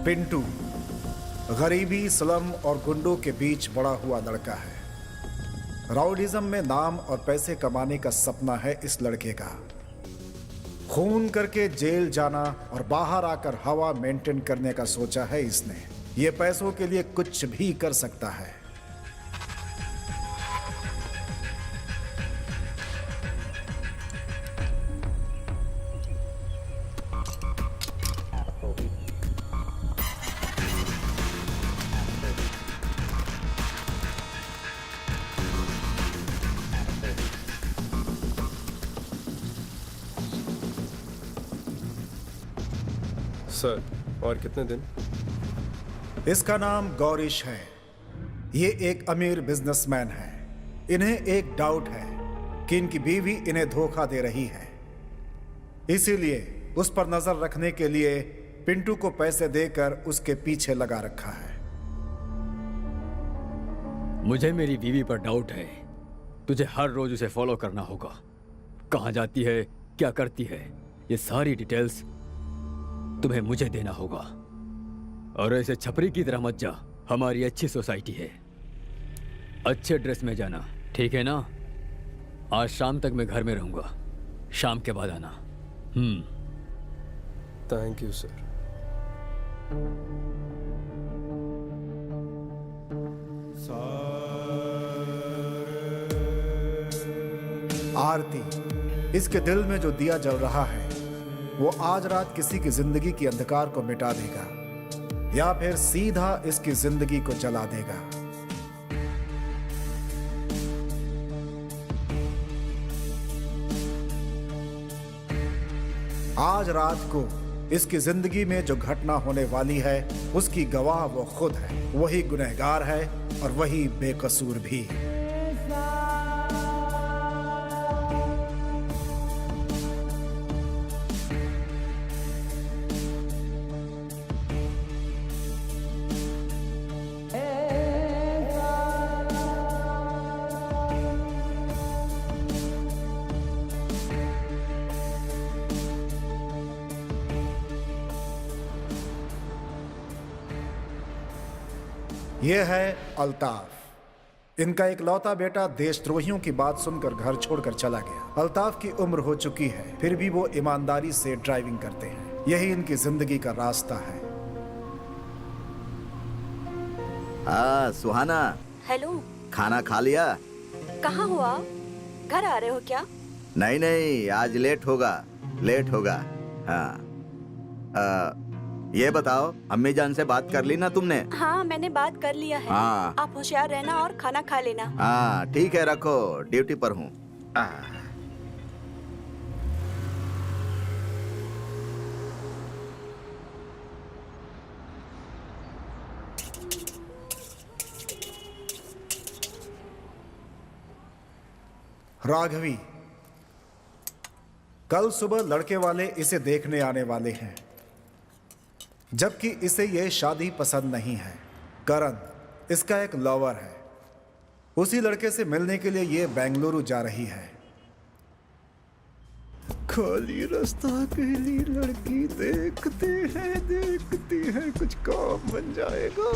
पिंटू गरीबी, स्लम और गुंडों के बीच बड़ा हुआ लड़का है। राउडिज्म में नाम और पैसे कमाने का सपना है इस लड़के का। खून करके जेल जाना और बाहर आकर हवा मेंटेन करने का सोचा है इसने। ये पैसों के लिए कुछ भी कर सकता है। सर, और कितने दिन? इसका नाम गौरीश है। ये एक अमीर बिजनेसमैन है। इन्हें एक डाउट है कि इनकी बीवी इन्हें धोखा दे रही है, इसीलिए उस पर नजर रखने के लिए पिंटू को पैसे देकर उसके पीछे लगा रखा है। मुझे मेरी बीवी पर डाउट है। तुझे हर रोज उसे फॉलो करना होगा। कहाँ जाती है, क्या करती है, ये सारी डिटेल्स तुम्हें मुझे देना होगा। और ऐसे छपरी की तरह मत जा। हमारी अच्छी सोसाइटी है। अच्छे ड्रेस में जाना, ठीक है ना? आज शाम तक मैं घर में रहूंगा। शाम के बाद आना। Thank you sir. आरती, इसके दिल में जो दिया जल रहा है वो आज रात किसी की जिंदगी की अंधकार को मिटा देगा या फिर सीधा इसकी जिंदगी को जला देगा। आज रात को इसकी जिंदगी में जो घटना होने वाली है उसकी गवाह वो खुद है। वही गुनहगार है और वही बेकसूर भी। यह है अल्ताफ। इनका एक लौता बेटा देशद्रोहियों की बात सुनकर घर छोड़कर चला गया। अल्ताफ की उम्र हो चुकी है, फिर भी वो ईमानदारी से ड्राइविंग करते हैं। यही इनकी जिंदगी का रास्ता है। सुहाना। हेलो। खाना खा लिया? कहाँ हो आप? घर आ रहे हो क्या? नहीं नहीं, आज लेट होगा। हाँ। ये बताओ, अम्मी जान से बात कर ली ना तुमने? हाँ, मैंने बात कर लिया है। हाँ। आप होशियार रहना और खाना खा लेना। हाँ ठीक है, रखो, ड्यूटी पर हूँ। राघवी, कल सुबह लड़के वाले इसे देखने आने वाले हैं, जबकि इसे यह शादी पसंद नहीं है। करण इसका एक लवर है। उसी लड़के से मिलने के लिए ये बेंगलुरु जा रही है। खाली रास्ता अकेली लड़की देखते हैं कुछ काम बन जाएगा।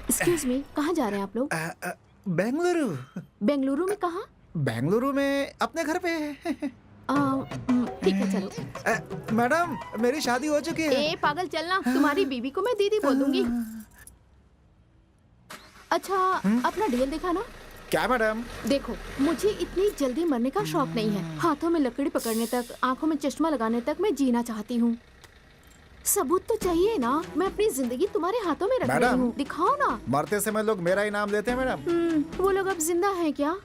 एक्सक्यूज मी, कहाँ जा रहे हैं आप लोग? बेंगलुरु। बेंगलुरु में कहाँ? बेंगलुरु में अपने घर पे। ठीक है, चलो। मैडम, मेरी शादी हो चुकी है। ए पागल, चलना। तुम्हारी बीवी को मैं दीदी बोल दूंगी। अच्छा, अपना डीएल देखा ना? क्या मैडम? देखो, मुझे इतनी जल्दी मरने का शौक नहीं है। हाथों में लकड़ी पकड़ने तक, आंखों में चश्मा लगाने तक मैं जीना चाहती हूँ। सबूत तो चाहिए ना। मैं अपनी जिंदगी तुम्हारे हाथों में रख रही हूँ। दिखाओ ना। मरते समय लोग मेरा ही नाम लेते हैं मैडम। वो लोग अब जिंदा है क्या?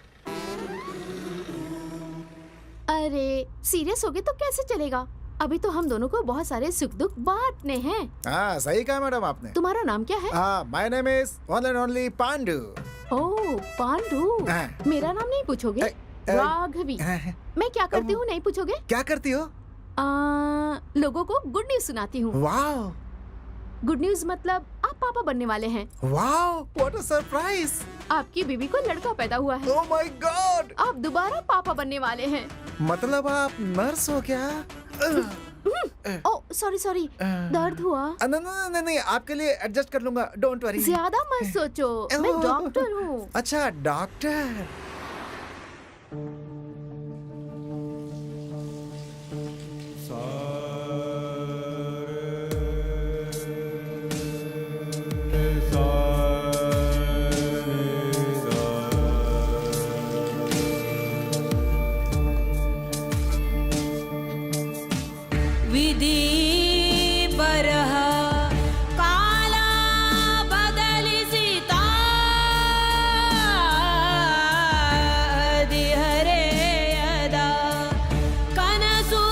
अरे सीरियस हो गए तो कैसे चलेगा? अभी तो हम दोनों को बहुत सारे सुख दुख बांटने हैं। हाँ, सही कहा मैडम आपने। तुम्हारा नाम क्या है? My name is one and only Pandu. Oh, Pandu. मेरा नाम नहीं पूछोगे? राघवी। मैं क्या करती हूँ नहीं पूछोगे? क्या करती हो? लोगों को गुड न्यूज सुनाती हूँ। वाओ। गुड न्यूज मतलब आप पापा बनने वाले हैं। Wow, what a surprise. आपकी बीवी को लड़का पैदा हुआ है। Oh my God. आप दोबारा पापा बनने वाले हैं। मतलब आप नर्स हो क्या? ओ सॉरी सॉरी, दर्द हुआ? नहीं नहीं, आपके लिए एडजस्ट कर लूंगा, डोंट वरी। ज्यादा मत सोचो, मैं डॉक्टर हूँ। अच्छा डॉक्टर। विधि बरह काला बदलिसिता दिहरे यदा कनसु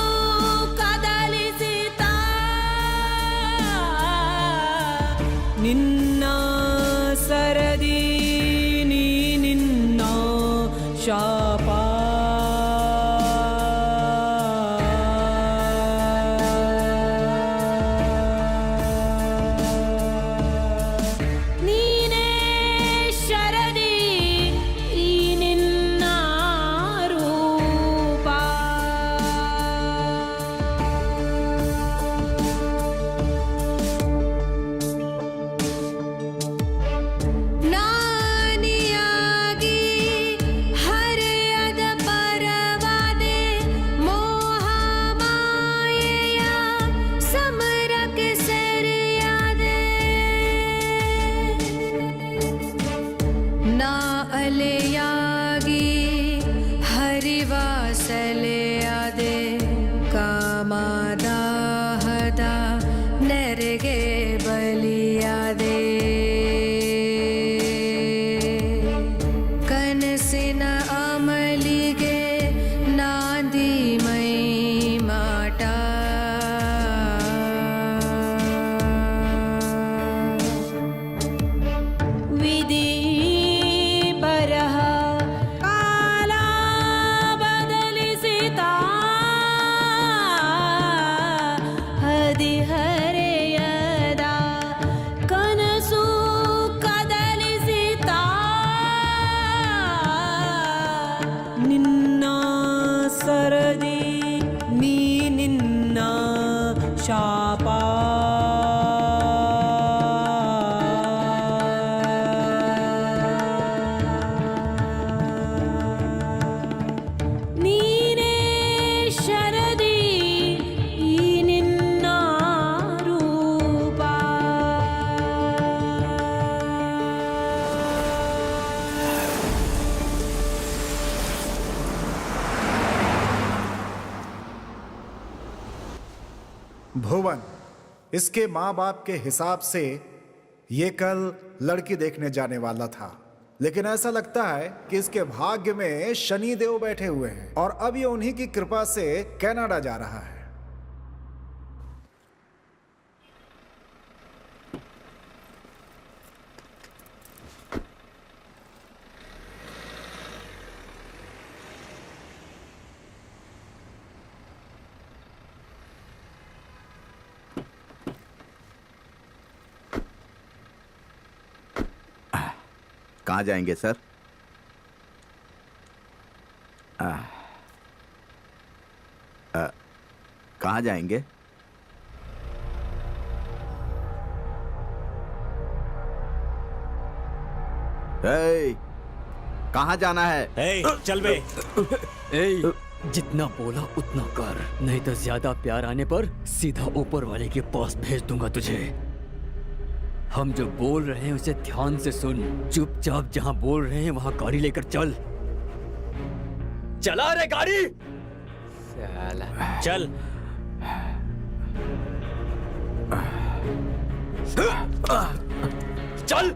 कदलिसिता निन्ना सरदी नी निन्ना शापा भुवन, इसके माँ बाप के हिसाब से ये कल लड़की देखने जाने वाला था, लेकिन ऐसा लगता है कि इसके भाग्य में शनि देव बैठे हुए हैं और अब ये उन्हीं की कृपा से कनाडा जा रहा है। कहाँ जाएंगे सर? कहाँ जाएंगे? कहाँ जाना है? चल बे। ए, जितना बोला उतना कर, नहीं तो ज्यादा प्यार आने पर सीधा ऊपर वाले के पास भेज दूंगा तुझे। हम जो बोल रहे हैं उसे ध्यान से सुन, चुपचाप जहां बोल रहे हैं वहां गाड़ी लेकर चल। चला रे गाड़ी। चल। चल।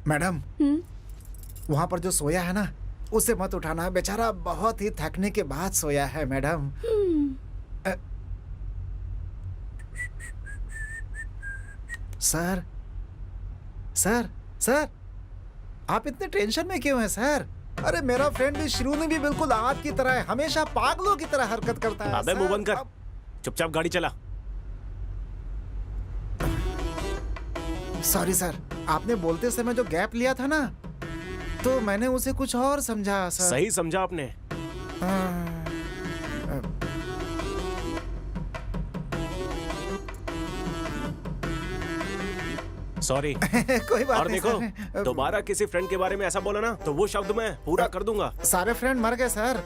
मैडम, वहां पर जो सोया है ना, उसे मत उठाना, बेचारा बहुत ही थकने के बाद सोया है मैडम। सर सर सर, आप इतने टेंशन में क्यों हैं सर? अरे मेरा फ्रेंड भी शिरोनी भी बिल्कुल आपकी तरह है, हमेशा पागलों की तरह हरकत करता है। अबे मुंह बंद कर, चुपचाप गाड़ी चला। सॉरी सर, आपने बोलते समय जो गैप लिया था ना, तो मैंने उसे कुछ और समझा सर। सही समझा आपने। सॉरी। कोई बात और नहीं देखो, सर। दोबारा किसी फ्रेंड के बारे में ऐसा बोला ना तो वो शब्द मैं पूरा कर दूंगा। सारे फ्रेंड मर गए सर।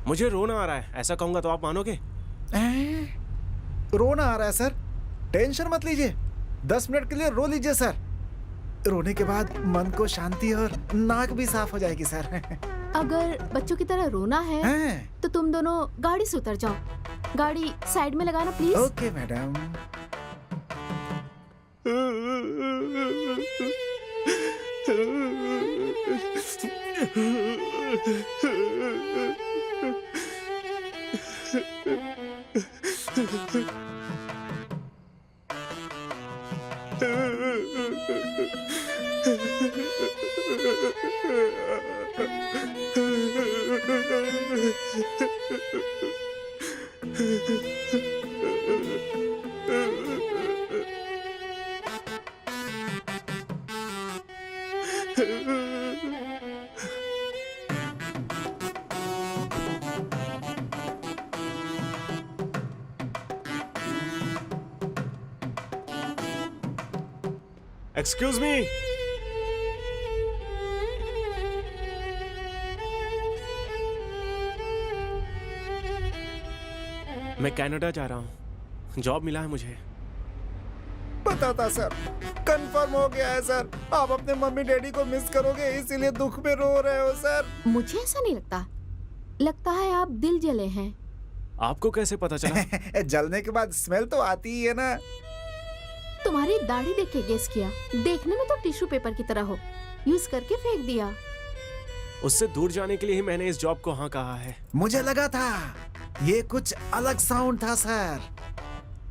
मुझे रोना आ रहा है, ऐसा कहूंगा तो आप मानोगे? रोना आ रहा है सर? टेंशन मत लीजिए, 10 मिनट के लिए रो लीजिए सर। रोने के बाद मन को शांति और नाक भी साफ हो जाएगी सर। अगर बच्चों की तरह रोना है तो तुम दोनों गाड़ी से उतर जाओ। गाड़ी साइड में लगाना please. Okay madam. Excuse me. मैं कनाडा जा रहा हूँ, जॉब मिला है मुझे। पता था सर, कंफर्म हो गया है सर। आप अपने मम्मी डैडी को मिस करोगे, इसीलिए दुख में रो रहे हो सर। मुझे ऐसा नहीं लगता, लगता है आप दिल जले हैं। आपको कैसे पता चला? जलने के बाद स्मेल तो आती ही है ना। तुम्हारी दाढ़ी देख के गेस किया, देखने में तो टिश्यू पेपर की तरह हो, यूज करके फेंक दिया। उससे दूर जाने के लिए ही मैंने इस जॉब को हाँ कहा है। मुझे लगा था ये कुछ अलग साउंड था सर।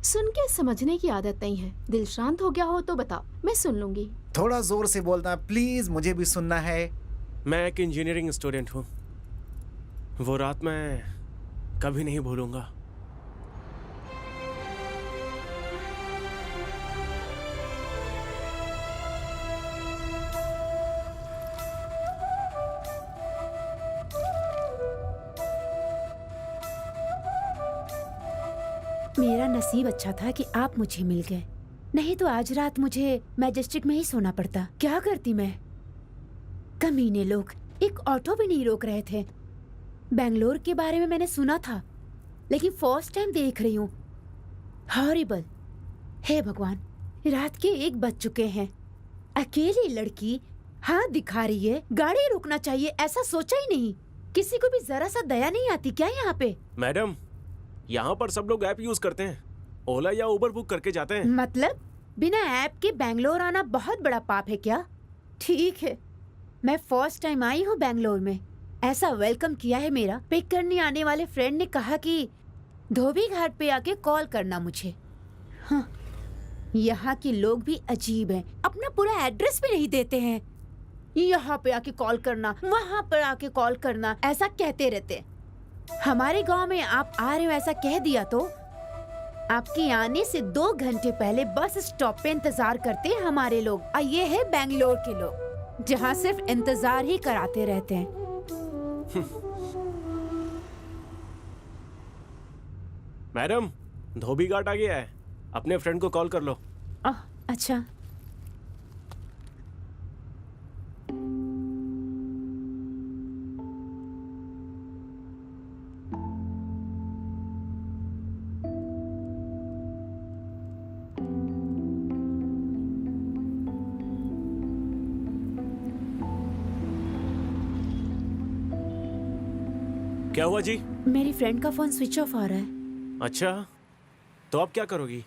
सुन के समझने की आदत नहीं है। दिल शांत हो गया हो तो बताओ, मैं सुन लूंगी। थोड़ा जोर से बोलना प्लीज, मुझे भी सुनना है। मैं एक इंजीनियरिंग स्टूडेंट हूँ, वो रात मैं कभी नहीं भूलूंगा। मेरा नसीब अच्छा था कि आप मुझे मिल गए, नहीं तो आज रात मुझे मैजेस्टिक में ही सोना पड़ता। क्या करती मैं? कमीने लोग एक ऑटो भी नहीं रोक रहे थे। बेंगलोर के बारे में मैंने सुना था, लेकिन फर्स्ट टाइम देख रही हूँ। हॉरिबल। हे भगवान, रात के 1 बज चुके हैं। अकेली लड़की हाथ दिखा रही है, गाड़ी रोकना चाहिए ऐसा सोचा ही नहीं। किसी को भी जरा सा दया नहीं आती क्या यहाँ पे? मैडम, यहाँ पर सब लोग ऐप यूज करते हैं, ओला या उबर बुक करके जाते हैं। मतलब बिना ऐप के बेंगलोर आना बहुत बड़ा पाप है क्या? ठीक है, मैं फर्स्ट टाइम आई हूँ बेंगलोर में। ऐसा वेलकम किया है मेरा। पिक करने आने वाले फ्रेंड ने कहा कि धोबी घाट पे आके कॉल करना मुझे। हाँ, यहाँ के लोग भी अजीब हैं, अपना पूरा एड्रेस भी नहीं देते हैं। यहाँ पे आके कॉल करना, वहाँ पर आके कॉल करना, ऐसा कहते रहते। हमारे गांव में आप आ रहे हो ऐसा कह दिया तो आपके आने से 2 घंटे पहले बस स्टॉप पे इंतजार करते हैं हमारे लोग। और ये है बेंगलोर के लोग, जहाँ सिर्फ इंतजार ही कराते रहते हैं। मैडम, धोबी घाट आ गया है, अपने फ्रेंड को कॉल कर लो। अच्छा। क्या हुआ जी? मेरी फ्रेंड का फोन स्विच ऑफ आ रहा है। अच्छा, तो अब क्या करोगी?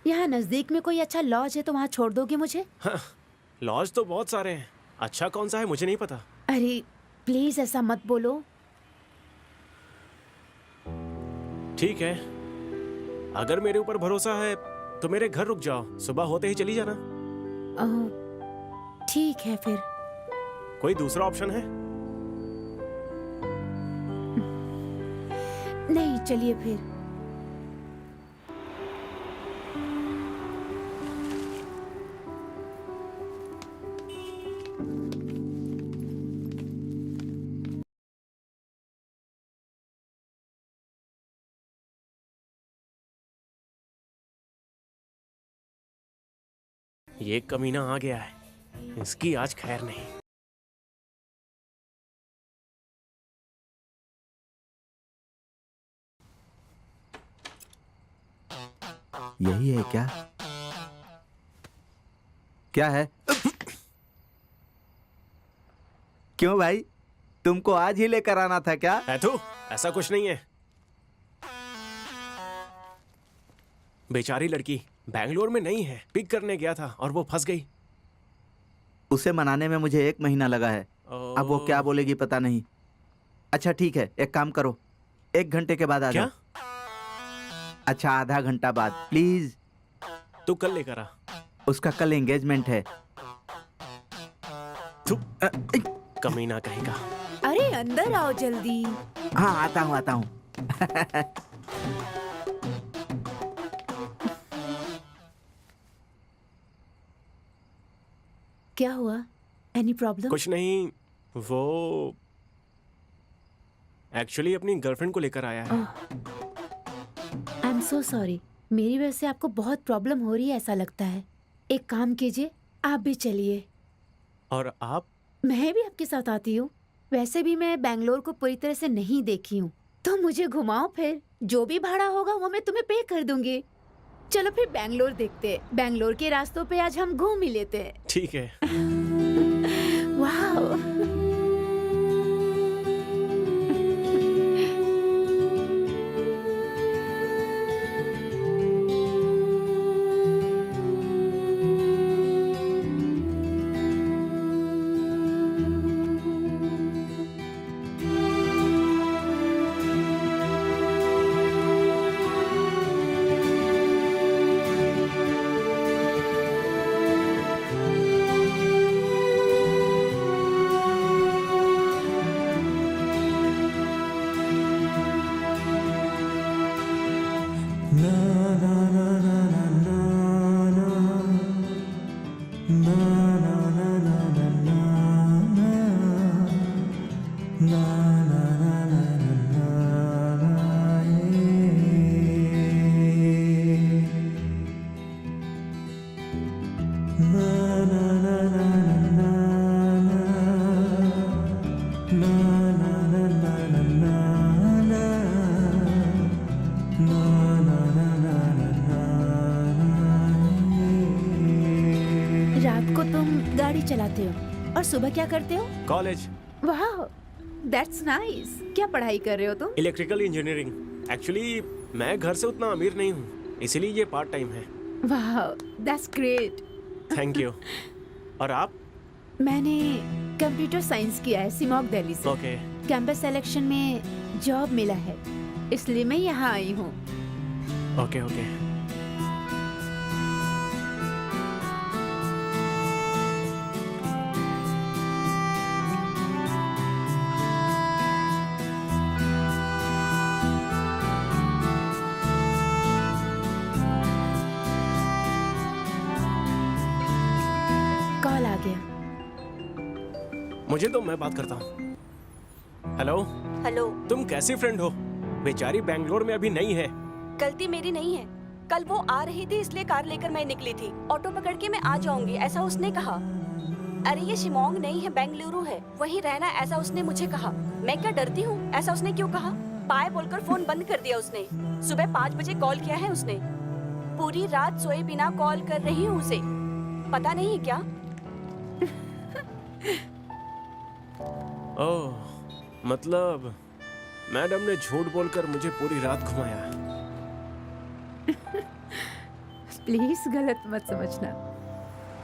यहाँ नजदीक में कोई अच्छा लॉज है तो वहाँ छोड़ दोगे मुझे? लॉज तो बहुत सारे हैं, अच्छा कौन सा है मुझे नहीं पता। अरे प्लीज ऐसा मत बोलो। ठीक है, अगर मेरे ऊपर भरोसा है तो मेरे घर रुक जाओ, सुबह होते ही चली जाना। ठीक है फिर। कोई दूसरा ऑप्शन है? चलिए फिर। ये कमीना आ गया है, इसकी आज खैर नहीं। यही है क्या? क्या है? क्यों भाई, तुमको आज ही लेकर आना था क्या? ऐथू, ऐसा कुछ नहीं है। बेचारी लड़की बैंगलोर में नहीं है, पिक करने गया था और वो फंस गई। उसे मनाने में मुझे 1 महीना लगा है। अब वो क्या बोलेगी पता नहीं। अच्छा ठीक है, एक काम करो, 1 घंटे के बाद आ जाओ। अच्छा, आधा घंटा बाद प्लीज। तू कल लेकर आ। उसका कल एंगेजमेंट है। कमीना कहेगा। अरे अंदर आओ जल्दी। हाँ आता हूँ आता हूँ। क्या हुआ? Any problem? कुछ नहीं, वो एक्चुअली अपनी गर्लफ्रेंड को लेकर आया है। आई एम सो सॉरी, मेरी वजह से आपको बहुत प्रॉब्लम हो रही है ऐसा लगता है। एक काम कीजिए, आप भी चलिए। और आप? मैं भी आपके साथ आती हूँ। वैसे भी मैं बैंगलोर को पूरी तरह से नहीं देखी हूँ, तो मुझे घुमाओ फिर। जो भी भाड़ा होगा वो मैं तुम्हें पे कर दूंगी। चलो फिर बैंगलोर देखते हैं। बैंगलोर के रास्तों पे आज हम घूम ही लेते हैं। ठीक है। वाह, रात को तुम गाड़ी चलाते हो और सुबह क्या करते हो? कॉलेज। वाह, दैट्स नाइस। क्या पढ़ाई कर रहे हो तुम? Electrical engineering. एक्चुअली मैं घर से उतना अमीर नहीं हूँ, इसीलिए ये पार्ट टाइम है। वाह, दैट्स ग्रेट। Thank you. और आप? मैंने कंप्यूटर साइंस किया है सिमोग दिल्ली से। ओके। कैंपस सिलेक्शन में जॉब मिला है, इसलिए मैं यहाँ आई हूँ। Okay okay. कॉल आ गया। मुझे तो मैं बात करता हूँ। हेलो। हेलो। तुम कैसी फ्रेंड हो? बेचारी बैंगलोर में अभी नहीं है। गलती मेरी नहीं है। कल वो आ रही थी इसलिए कार लेकर मैं निकली थी। ऑटो पकड़ के मैं आ जाऊंगी ऐसा उसने कहा। अरे ये शिमोंग नहीं है, बेंगलुरु है, वहीं रहना ऐसा उसने मुझे कहा। मैं क्या डरती हूँ? ऐसा उसने क्यों कहा? बाय बोलकर फोन बंद कर दिया उसने। सुबह 5 बजे कॉल किया है उसने। पूरी रात सोए बिना कॉल कर रही हूँ उसे। पता नहीं क्या। ओह, मतलब मैडम ने झूठ बोलकर मुझे पूरी रात घुमाया। प्लीज गलत मत समझना।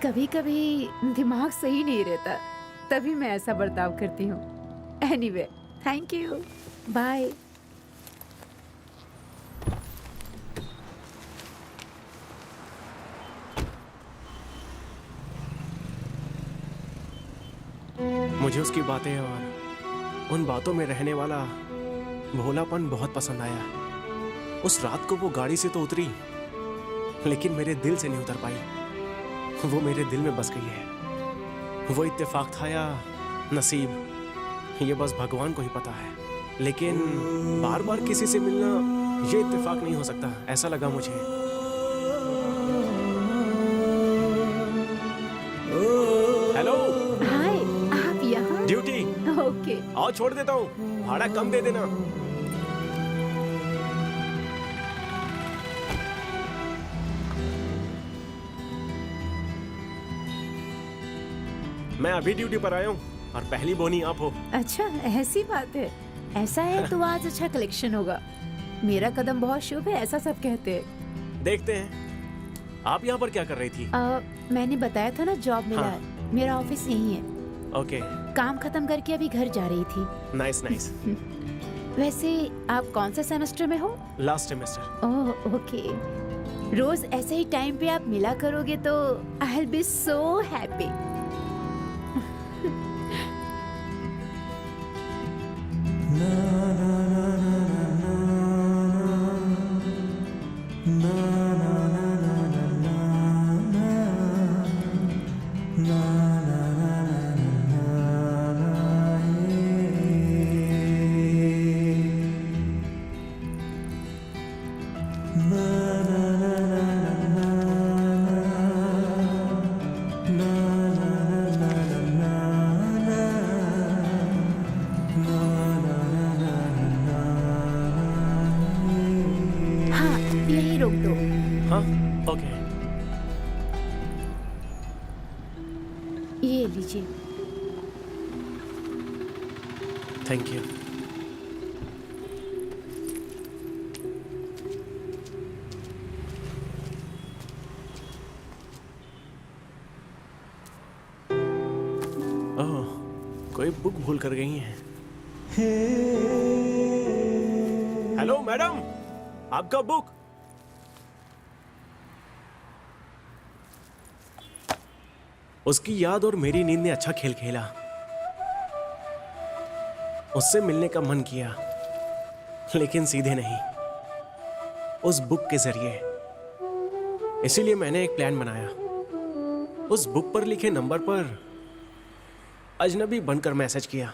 कभी कभी दिमाग सही नहीं रहता, तभी मैं ऐसा बर्ताव करती हूँ। Anyway, thank you, bye. मुझे उसकी बातें और उन बातों में रहने वाला भोलापन बहुत पसंद आया। उस रात को वो गाड़ी से तो उतरी, लेकिन मेरे दिल से नहीं उतर पाई। वो मेरे दिल में बस गई है। वो इत्तेफाक था या नसीब, ये बस भगवान को ही पता है। लेकिन बार बार किसी से मिलना ये इत्तेफाक नहीं हो सकता, ऐसा लगा मुझे। हेलो। हाय, आप यहाँ? ड्यूटी। ओके। आओ छोड़ देता हूँ, भाड़ा कम दे देना। मैं अभी ड्यूटी पर आया हूँ और पहली बोनी आप हो। अच्छा, ऐसी बात है। ऐसा है तो आज अच्छा कलेक्शन होगा। मेरा कदम बहुत शुभ है, ऐसा सब कहते हैं। देखते हैं। आप यहाँ पर क्या कर रही थी? मैंने बताया था ना, जॉब मिला हाँ। है। मेरा ऑफिस यही है। ओके। काम खत्म करके अभी घर जा रही थी। Nice nice. वैसे आप कौन सा सेमेस्टर में हो? Last semester. Oh okay. रोज ऐसे ही टाइम पे आप मिला करोगे तो I will be so happy. हाँ, यही रोक दो। हाँ ओके। ये लीजिए। Thank you. ओह, कोई बुक भूल कर गई हैं। हेलो मैडम, आपका बुक। उसकी याद और मेरी नींद ने अच्छा खेल खेला। उससे मिलने का मन किया, लेकिन सीधे नहीं, उस बुक के जरिए। इसीलिए मैंने एक प्लान बनाया। उस बुक पर लिखे नंबर पर अजनबी बनकर मैसेज किया।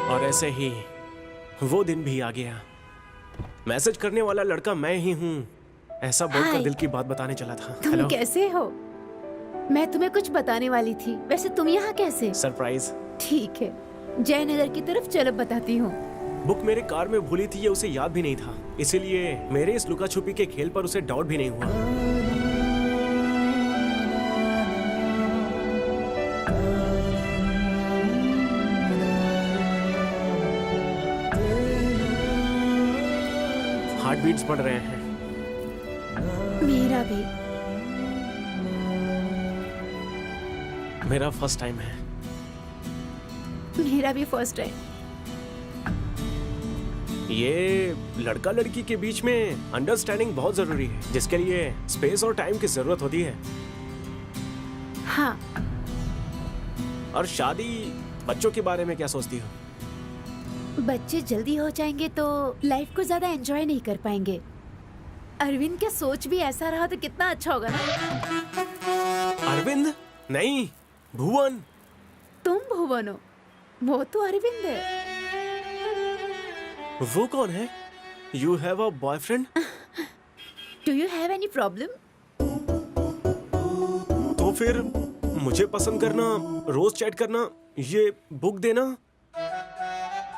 और ऐसे ही वो दिन भी आ गया। मैसेज करने वाला लड़का मैं ही हूँ, ऐसा बोलकर हाय। दिल की बात बताने चला था। तुम हेलो, कैसे हो? मैं तुम्हें कुछ बताने वाली थी। वैसे तुम यहाँ कैसे? सरप्राइज। ठीक है, जयनगर की तरफ चलो बताती हूँ। बुक मेरे कार में भूली थी, ये उसे याद भी नहीं था, इसीलिए मेरे इस लुका छुपी के खेल पर उसे डाउट भी नहीं हुआ। हार्ट बीट्स बढ़ रहे हैं। मेरा भी। मेरा फर्स्ट टाइम है। मेरा भी फर्स्ट टाइम। ये लड़का लड़की के बीच में अंडरस्टैंडिंग बहुत जरूरी है, जिसके लिए स्पेस और टाइम की जरूरत होती है। हाँ, और शादी, बच्चों के बारे में क्या सोचती हो? बच्चे जल्दी हो जाएंगे तो लाइफ को ज्यादा एंजॉय नहीं कर पाएंगे। अरविंद का सोच भी ऐसा रहा तो कितना अच्छा होगा ना। अरविंद नहीं, भुवन। तुम भुवन हो, वो तो अरविंद है। वो कौन है? You have a boyfriend? Do you have any problem? तो फिर मुझे पसंद करना, रोज चैट करना, ये बुक देना।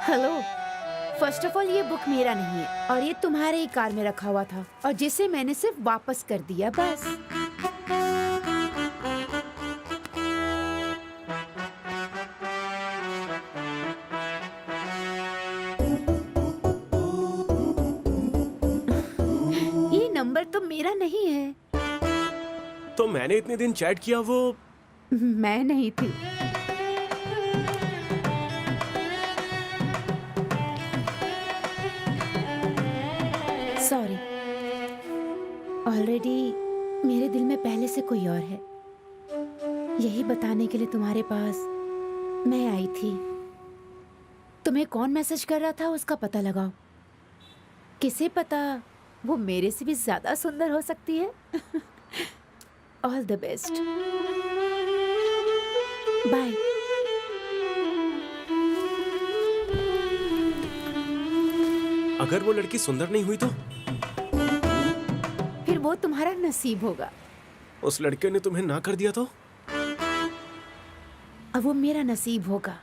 हेलो, फर्स्ट ऑफ ऑल ये बुक मेरा नहीं है और ये तुम्हारे ही कार में रखा हुआ था और जिसे मैंने सिर्फ वापस कर दिया, बस। ये नंबर तो मेरा नहीं है। तो मैंने इतने दिन चैट किया, वो मैं नहीं थी। सॉरी, ऑलरेडी मेरे दिल में पहले से कोई और है। यही बताने के लिए तुम्हारे पास मैं आई थी। तुम्हें कौन मैसेज कर रहा था उसका पता लगाओ। किसे पता वो मेरे से भी ज्यादा सुंदर हो सकती है। All the best, bye. अगर वो लड़की सुंदर नहीं हुई तो? फिर वो तुम्हारा नसीब होगा। उस लड़के ने तुम्हें ना कर दिया तो? अब वो मेरा नसीब होगा,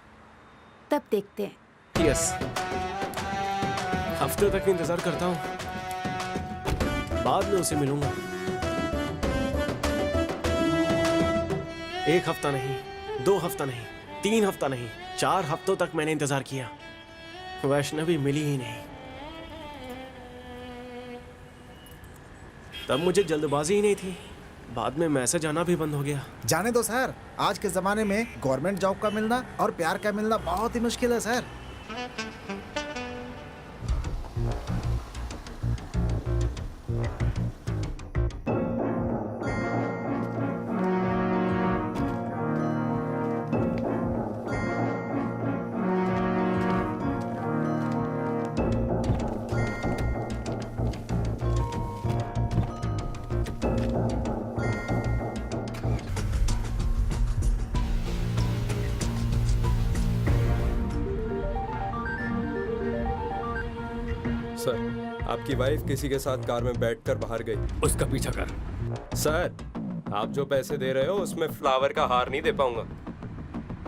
तब देखते हैं। यस, हफ्ते तक इंतजार करता हूँ, बाद में उसे मिलूंगा। 1 हफ्ता नहीं, 2 हफ्ता नहीं, 3 हफ्ता नहीं, 4 हफ्तों तक मैंने इंतजार किया, वैष्णवी मिली ही नहीं। तब मुझे जल्दबाजी ही नहीं थी, बाद में मैसेज आना भी बंद हो गया। जाने दो सर, आज के जमाने में गवर्नमेंट जॉब का मिलना और प्यार का मिलना बहुत ही मुश्किल है सर। सर, आपकी वाइफ किसी के साथ कार में बैठकर बाहर गई। उसका पीछा कर। सर, आप जो पैसे दे रहे हो उसमें फ्लावर का हार नहीं दे पाऊंगा।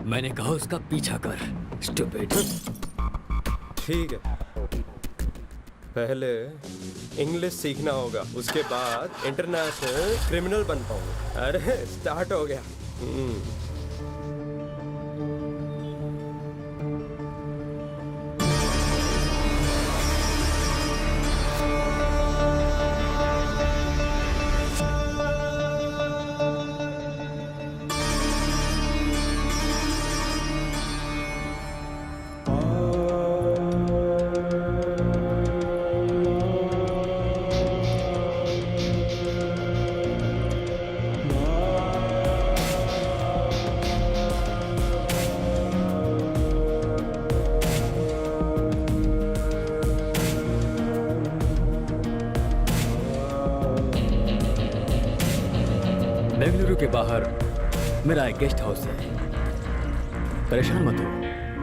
मैंने कहा उसका पीछा कर, स्टूपिड। ठीक है, पहले इंग्लिश सीखना होगा, उसके बाद इंटरनेशनल क्रिमिनल बन पाऊंगा। अरे स्टार्ट हो गया। बेंगलुरु के बाहर मेरा एक गेस्ट हाउस है। परेशान मत हो,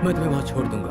मैं तुम्हें वहां छोड़ दूंगा।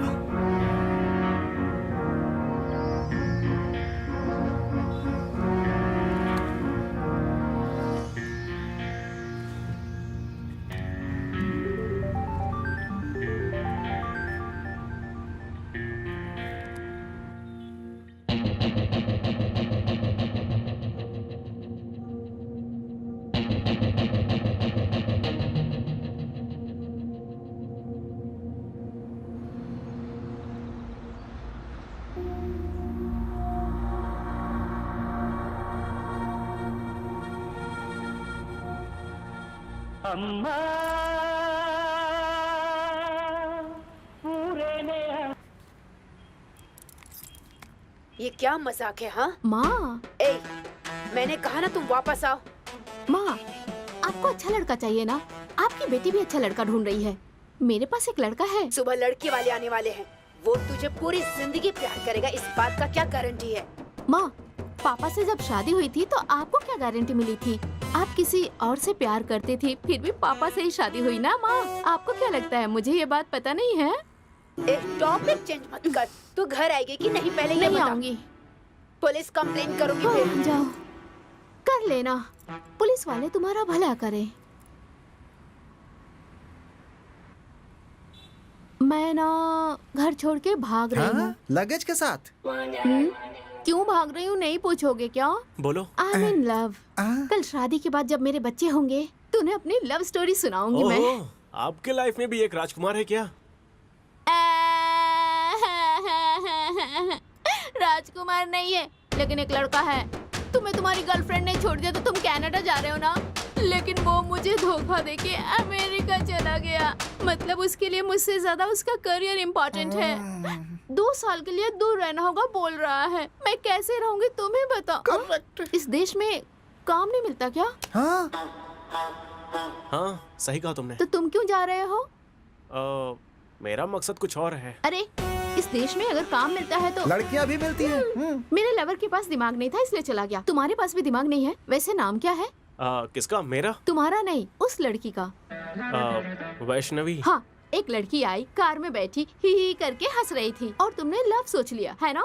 ये क्या मजाक है? हाँ माँ, ए, मैंने कहा ना तुम वापस आओ। माँ, आपको अच्छा लड़का चाहिए ना? आपकी बेटी भी अच्छा लड़का ढूंढ रही है। मेरे पास एक लड़का है। सुबह लड़के वाले आने वाले हैं। वो तुझे पूरी जिंदगी प्यार करेगा, इस बात का क्या गारंटी है? माँ, पापा से जब शादी हुई थी तो आपको क्या गारंटी मिली थी? आप किसी और से प्यार करती थी, फिर भी पापा से ही शादी हुई ना माँ। आपको क्या लगता है मुझे ये बात पता नहीं है? टॉपिक चेंज मत कर। तू घर आएगी कि नहीं पहले ये नहीं बता। आऊंगी। पुलिस कंप्लेन करूंगी फिर। जाओ, कर लेना। पुलिस वाले तुम्हारा भला करें। मैं ना घर छोड़ के भाग रही हूँ। लगेज के साथ? क्यों भाग रही हूँ नहीं पूछोगे क्या? बोलो। I am in love. कल शादी के बाद जब मेरे बच्चे होंगे तो उन्हें अपनी लव स्टोरी सुनाऊंगी मैं। ओह, आपके लाइफ में भी एक राजकुमार है क्या? राजकुमार नहीं है, लेकिन एक लड़का है। तुम्हें तुम्हारी गर्लफ्रेंड ने छोड़ दिया तो तुम कनाडा जा रहे हो ना, लेकिन वो मुझे धोखा देके अमेरिका चला गया। मतलब उसके लिए मुझसे ज्यादा उसका करियर इम्पोर्टेंट है। 2 साल के लिए दूर रहना होगा बोल रहा है। मैं कैसे रहूंगी तुम्हें बताओ। इस देश में काम नहीं मिलता क्या? हाँ, सही कहा तुमने। तो तुम क्यों जा रहे हो? मेरा मकसद कुछ और है। अरे, इस देश में अगर काम मिलता है तो लड़कियां भी मिलती हैं। मेरे लवर के पास दिमाग नहीं था इसलिए चला गया। तुम्हारे पास भी दिमाग नहीं है? वैसे नाम क्या है? किसका? मेरा? तुम्हारा नहीं, उस लड़की का। वैष्णवी। हाँ, एक लड़की आई, कार में बैठी ही करके हंस रही थी और तुमने लव सोच लिया है ना?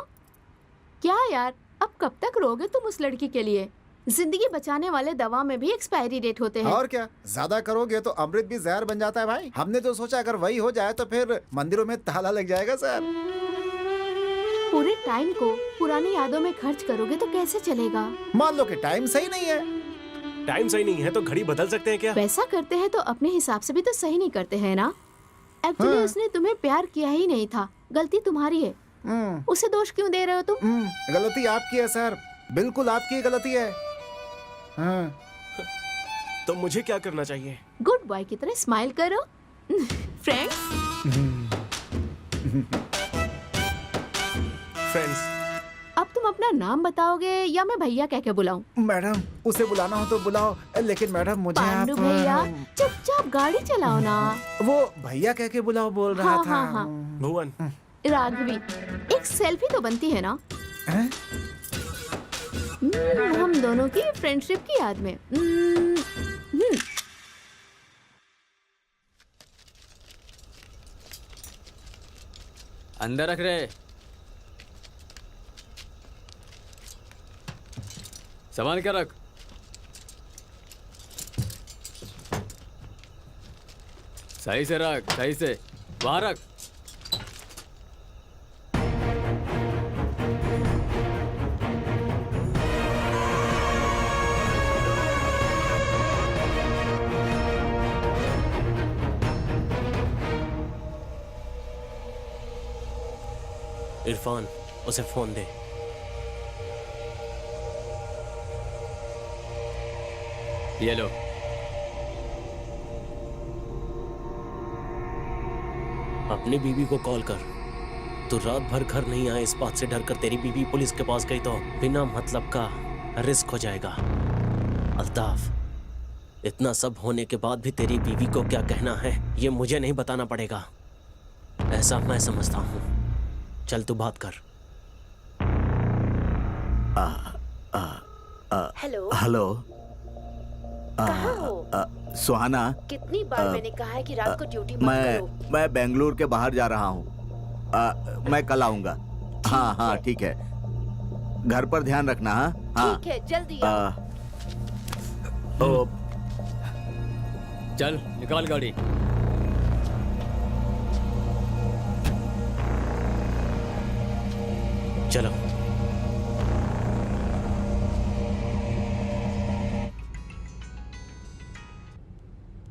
क्या यार, अब कब तक रोगे तुम उस लड़की के लिए? जिंदगी बचाने वाले दवा में भी एक्सपायरी डेट होते हैं। और क्या, ज्यादा करोगे तो अमृत भी जहर बन जाता है भाई। हमने तो सोचा अगर वही हो जाए तो फिर मंदिरों में ताला लग जाएगा सर। पूरे टाइम को पुरानी यादों में खर्च करोगे तो कैसे चलेगा? मान लो कि टाइम सही नहीं है। टाइम सही नहीं है तो घड़ी बदल सकते हैं क्या? वैसा करते हैं तो अपने हिसाब से भी तो सही नहीं करते हैं ना? एक्चुअली उसने तुम्हें प्यार किया ही नहीं था, गलती तुम्हारी है। उसे दोष क्यों दे रहे हो तुम? गलती आपकी है सर, बिल्कुल आपकी ही गलती है। तो मुझे क्या करना चाहिए? गुड बॉय की तरह स्माइल करो। फ्रेंड्स। फ्रेंड्स। अब तुम अपना नाम बताओगे या मैं भैया कह के बुलाऊं? मैडम, उसे बुलाना हो तो बुलाओ, लेकिन मैडम मुझे पांडु भैया, चुपचाप गाड़ी चलाओ ना। वो भैया कह के बुलाओ बोल रहा था। हाँ। भुवन। राघवी, एक सेल्फी तो बनती है ना? हम दोनों की फ्रेंडशिप की याद में। अंदर रख रहे। संभाल के रख। सही से रख, सही से। वहां रख। इरफान, उसे फोन दे। ये लो। अपनी बीवी को कॉल कर। तू रात भर घर नहीं आए इस बात से डर कर तेरी बीवी पुलिस के पास गई तो बिना मतलब का रिस्क हो जाएगा। अल्ताफ, इतना सब होने के बाद भी तेरी बीवी को क्या कहना है ये मुझे नहीं बताना पड़ेगा, ऐसा मैं समझता हूँ। चल तू बात कर। हेलो। हेलो। कहाँ हो? सुहाना, कितनी बार मैंने कहा है कि रात को ड्यूटी मत करो। मैं बेंगलुरु के बाहर जा रहा हूँ। मैं कल आऊंगा। हाँ, ठीक है। घर पर ध्यान रखना। हाँ, ठीक है, जल्दी आओ। चल निकाल गाड़ी। चलो।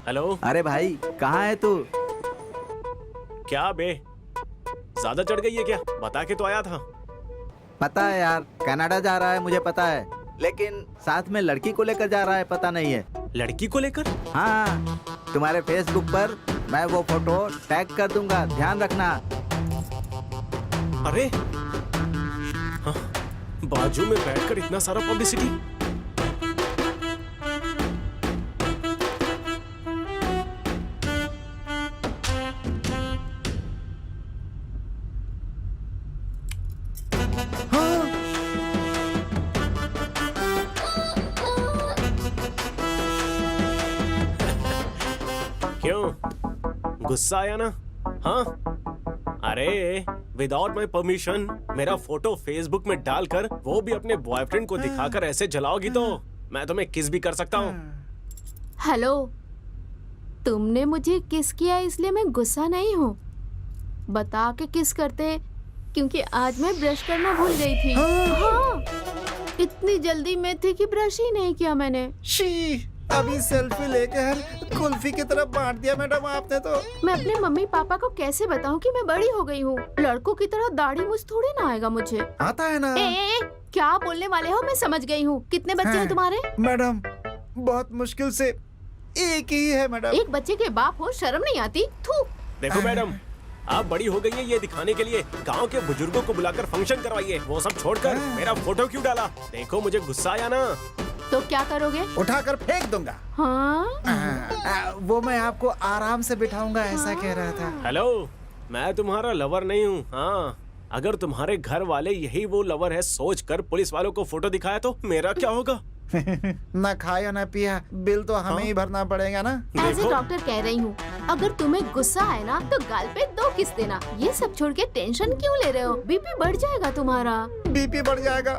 हेलो। अरे भाई, कहाँ है तू? क्या बे, ज्यादा चढ़ गई है क्या? बता के तो आया था। पता है यार, कनाडा जा रहा है मुझे पता है, लेकिन साथ में लड़की को लेकर जा रहा है पता नहीं है। लड़की को लेकर? हाँ, तुम्हारे फेसबुक पर मैं वो फोटो टैग कर दूंगा, ध्यान रखना। अरे हाँ, बाजू में बैठकर इतना सारा पब्लिसिटी। क्यों गुस्सा आया ना? हाँ, अरे विदाउट माई परमिशन मेरा फोटो फेसबुक में डालकर वो भी अपने बॉयफ्रेंड को दिखाकर ऐसे जलाओगी तो मैं तुम्हें किस भी कर सकता हूँ। हेलो, तुमने मुझे किस किया इसलिए मैं गुस्सा नहीं हूँ। बता के किस करते, क्योंकि आज मैं ब्रश करना भूल गई थी। हाँ, इतनी जल्दी में थी कि ब्रश ही नहीं किया मैंने। शी, अभी सेल्फी लेकर कुल्फी की तरफ बांट दिया मैडम आपने तो। मैं अपने मम्मी पापा को कैसे बताऊं कि मैं बड़ी हो गई हूँ? लड़कों की तरह दाढ़ी मूछ थोड़ी ना आएगा मुझे। आता है ना। ए, क्या बोलने वाले हो? मैं समझ गई हूँ। कितने बच्चे हैं तुम्हारे? मैडम बहुत मुश्किल से एक ही है मैडम। एक बच्चे के बाप हो, शर्म नहीं आती? थू। देखो मैडम, आप बड़ी हो गई है ये दिखाने के लिए गांव के बुजुर्गों को बुलाकर फंक्शन करवाइए। वो सब छोड़कर मेरा फोटो क्यों डाला? देखो मुझे गुस्सा आया ना। तो क्या करोगे? उठाकर फेंक दूंगा। हाँ? वो मैं आपको आराम से बिठाऊंगा ऐसा कह रहा था। हेलो, मैं तुम्हारा लवर नहीं हूँ। हाँ, अगर तुम्हारे घर वाले यही वो लवर है सोचकर पुलिस वालों को फोटो दिखाया तो मेरा क्या होगा? ना खाया ना पिया, बिल तो हमें ही भरना पड़ेगा ना। एज ए डॉक्टर कह रही हूँ, अगर तुम्हें गुस्सा आए ना तो गाल पे 2 किस देना। ये सब छोड़ के टेंशन क्यों ले रहे हो? बीपी बढ़ जाएगा तुम्हारा। बीपी बढ़ जाएगा,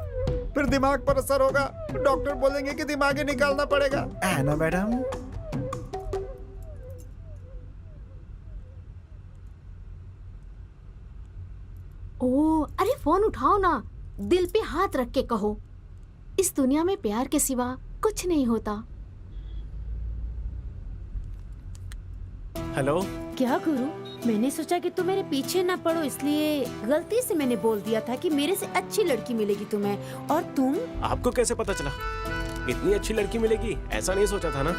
फिर दिमाग पर असर होगा। डॉक्टर बोलेंगे कि दिमाग ही निकालना पड़ेगा, है ना मैडम? ओह, अरे फोन उठाओ ना, दिल पे हाथ रख के कहो, इस दुनिया में प्यार के सिवा कुछ नहीं होता। हेलो। क्या गुरु, मैंने सोचा कि तुम मेरे पीछे ना पड़ो, इसलिए गलती से मैंने बोल दिया था कि मेरे से अच्छी लड़की मिलेगी तुम्हें। और तुम? आपको कैसे पता चला इतनी अच्छी लड़की मिलेगी? ऐसा नहीं सोचा था ना।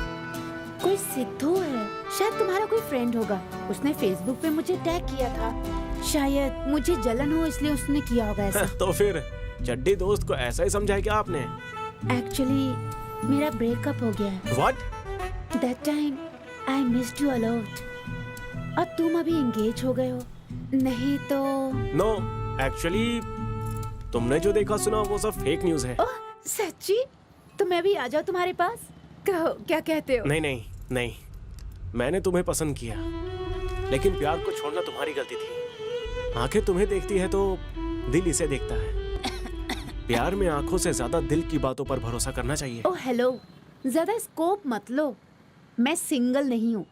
कोई सिद्धू है, शायद तुम्हारा कोई फ्रेंड होगा। उसने फेसबुक पे मुझे टैग किया था। शायद मुझे जलन हो इसलिए उसने किया होगा ऐसा। तो फिर चड्डी दोस्त को ऐसा ही समझा है क्या आपने? एक्चुअली मेरा ब्रेकअप हो गया है। What? That time I missed you a lot. अब तुम अभी एंगेज हो गए हो, नहीं तो? No, actually तुमने जो देखा सुना वो सब फेक न्यूज है। ओह सच्ची? तो मैं भी आ जाऊँ तुम्हारे पास? कहो, क्या कहते हो? नहीं नहीं नहीं, मैंने तुम्हें पसंद किया, लेकिन प्यार को छोड़ना तुम्हारी गलती थी। आंखें तुम्हें देखती है तो दिल इसे देखता है। प्यार में आंखों से ज्यादा दिल की बातों पर भरोसा करना चाहिए। ओह हेलो, ज्यादा स्कोप मत लो। मैं सिंगल नहीं हूँ,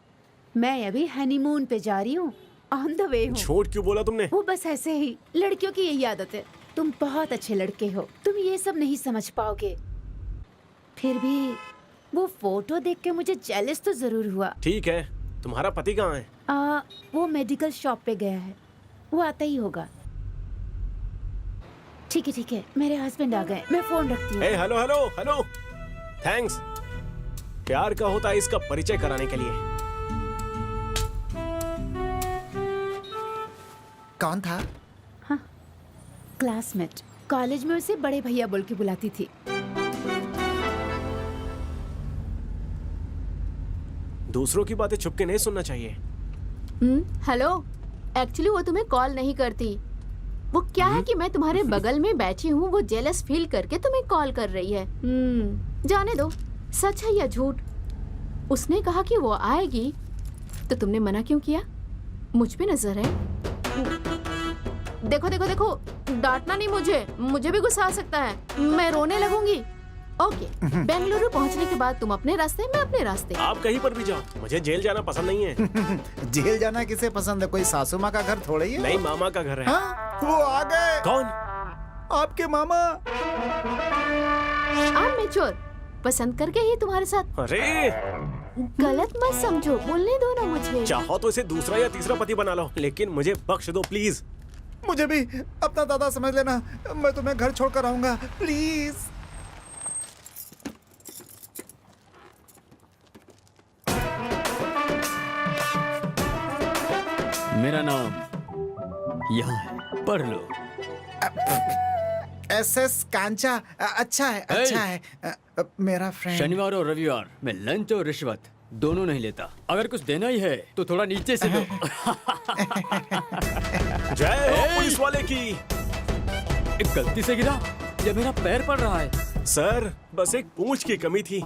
मैं अभी हनीमून पे जा रही हूँ, ऑन द वे हूँ। झूठ क्यों बोला तुमने? वो बस ऐसे ही, लड़कियों की यही आदत है। तुम बहुत अच्छे लड़के हो, तुम ये सब नहीं समझ पाओगे। फिर भी वो फोटो देख के मुझे जेलस तो जरूर हुआ। ठीक है, तुम्हारा पति कहाँ है? वो मेडिकल शॉप पे गया है, वो आता ही होगा। ठीक है, मेरे हस्बैंड आ गए, मैं फोन रखती हूँ। Hello hello hello, thanks. प्यार का होता है इसका परिचय कराने के लिए। कौन था? हाँ, क्लासमेट। कॉलेज में उसे बड़े भैया बोल के बुलाती थी। दूसरों की बातें छुप के नहीं सुनना चाहिए। हेलो, एक्चुअली वो तुम्हें कॉल नहीं करती। वो क्या है कि मैं तुम्हारे बगल में बैठी हूँ, वो जेलस फील करके तुम्हें कॉल कर रही है। जाने दो, सच है या झूठ। उसने कहा कि वो आएगी, तो तुमने मना क्यों किया? मुझ पे नजर है। देखो देखो देखो, डांटना नहीं मुझे भी गुस्सा आ सकता है, मैं रोने लगूंगी। ओके, बेंगलुरु पहुंचने के बाद तुम अपने रास्ते, मैं अपने रास्ते। आप कहीं पर भी जाओ, मुझे जेल जाना पसंद नहीं है। जेल जाना किसे पसंद है? कोई सासू माँ का घर थोड़ा ही है। नहीं, मामा का घर है। हाँ, वो आ गए। कौन? आपके मामा। I'm mature, पसंद करके ही तुम्हारे साथ। अरे गलत मत समझो, बोलने दो ना मुझे। चाहो तो इसे दूसरा या तीसरा पति बना लो, लेकिन मुझे बख्श दो प्लीज। मुझे भी अपना दादा समझ लेना, मैं तुम्हें घर छोड़कर आऊंगा, प्लीज। मेरा नाम यहाँ है, पढ़ लो। SS कांचा, अच्छा है, अच्छा है। मेरा फ्रेंड। शनिवार और रविवार मैं लंच और रिश्वत दोनों नहीं लेता। अगर कुछ देना ही है तो थोड़ा नीचे से दो। जय हो पुलिस वाले की। एक गलती से गिरा, ये मेरा पैर पड़ रहा है। सर बस एक पूंछ की कमी थी।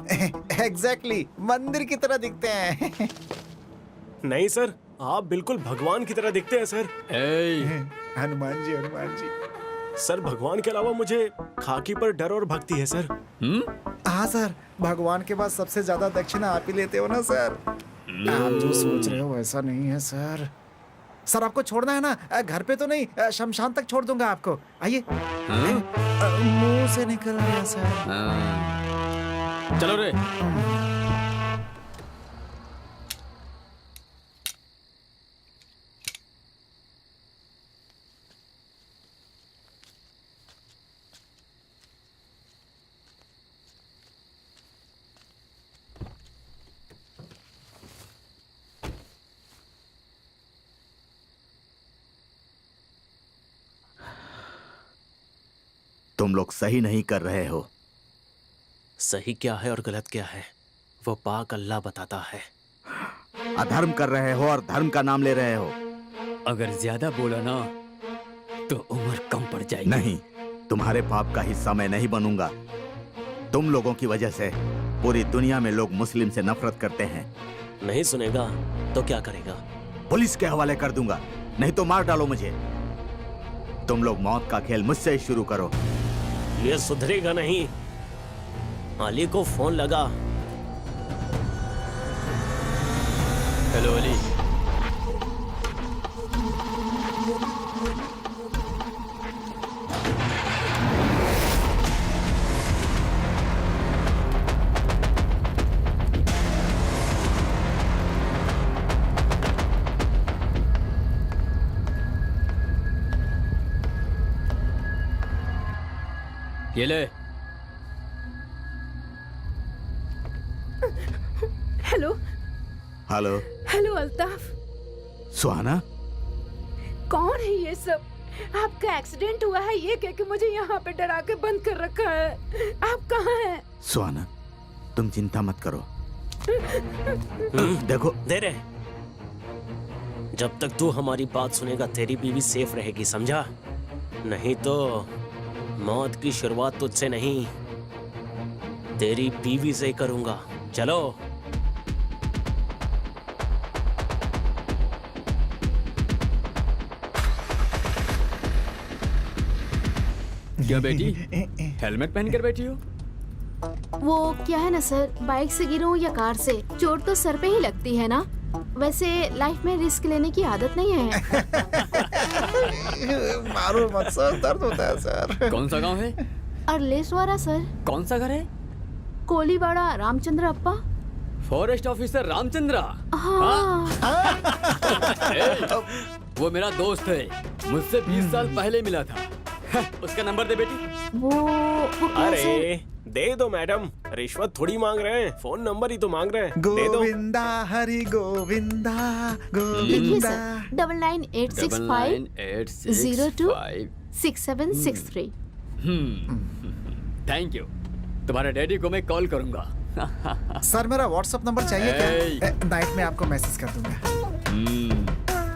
एग्जैक्टली, मंदिर की तरह दिखते हैं। नहीं सर, आप बिल्कुल भगवान की तरह दिखते हैं सर। हनुमान जी, हनुमान जी। सर भगवान के अलावा मुझे खाकी पर डर और भक्ति है सर। हाँ सर, भगवान के बाद सबसे ज्यादा दक्षिणा आप ही लेते हो ना सर। आप जो सोच रहे हो वैसा नहीं है सर। सर आपको छोड़ना है ना, घर पे तो नहीं, शमशान तक छोड़ दूंगा आपको। आइए। मुंह से निकल गया सर। चलो रे। तुम लोग सही नहीं कर रहे हो। सही क्या है और गलत क्या है वो पाक अल्लाह बताता है। अधर्म कर रहे हो और धर्म का नाम ले रहे हो। अगर ज्यादा बोला ना तो उम्र कम पड़ जाएगी। नहीं, तुम्हारे पाप का हिस्सा मैं नहीं बनूंगा। तुम लोगों की वजह से पूरी दुनिया में लोग मुस्लिम से नफरत करते हैं। नहीं सुनेगा तो क्या करेगा? पुलिस के हवाले कर दूंगा, नहीं तो मार डालो मुझे। तुम लोग मौत का खेल मुझसे ही शुरू करो। ये सुधरेगा नहीं। अली को फोन लगा। हेलो अली। ये ले। Hello hello. हेलो अल्ताफ, सुहाना, कौन है ये सब? आपका एक्सीडेंट हुआ है ये कह के मुझे यहाँ पे डरा के बंद कर रखा है। आप कहाँ हैं? सुहाना तुम चिंता मत करो। देखो दे रे। जब तक तू हमारी बात सुनेगा तेरी बीवी सेफ रहेगी, समझा? नहीं तो मौत की शुरुआत तुझसे नहीं तेरी बीवी से करूंगा। चलो। क्या बेटी, हेलमेट पहन कर बैठी हो? वो क्या है ना सर, बाइक से गिरूं या कार से, चोट तो सर पे ही लगती है ना। वैसे लाइफ में रिस्क लेने की आदत नहीं है। मारो मत सर, दर्द होता है सर। कौन सा गांव है? अरलेसवारा सर। कौन सा घर है? कोलीवाड़ा रामचंद्र अप्पा। Forest officer Ramchandra. हाँ। वो मेरा दोस्त है, मुझसे 20 साल पहले मिला था। उसका नंबर दे बेटी। वो क्या अरे सर? दे दो मैडम, रिश्वत थोड़ी मांग रहे हैं, फोन नंबर ही तो मांग रहे हैं। दे दो। गोविंदा हरि गोविंदा लिखिए गोविंदा। सर, 99865026 6763। Thank you. तुम्हारे डैडी को मैं कॉल करूंगा। सर मेरा व्हाट्सएप नंबर चाहिए क्या? नाइट में आपको मैसेज कर दूंगा।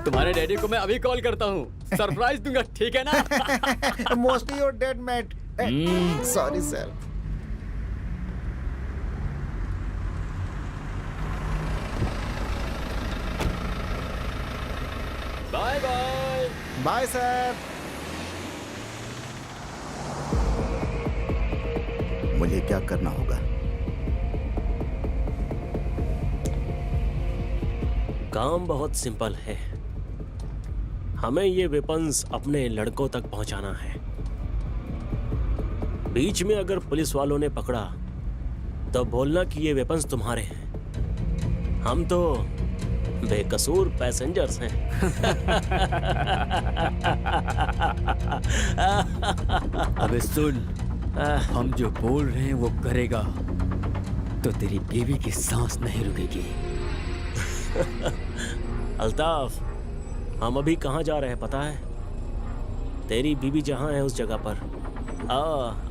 तुम्हारे डैडी को मैं अभी कॉल करता हूँ, सरप्राइज दूंगा, ठीक है ना? Mostly your dead meat. Sorry sir. Bye bye. Bye sir. मुझे क्या करना होगा? काम बहुत सिंपल है। हमें ये वेपन्स अपने लड़कों तक पहुंचाना है। बीच में अगर पुलिस वालों ने पकड़ा तो बोलना कि ये वेपन्स तुम्हारे हैं। हम तो बेकसूर पैसेंजर्स हैं। अबे सुन, हम जो बोल रहे हैं वो करेगा तो तेरी बीवी की सांस नहीं रुकेगी। अल्ताफ, हम अभी कहाँ जा रहे हैं पता है? तेरी बीवी जहाँ है उस जगह पर,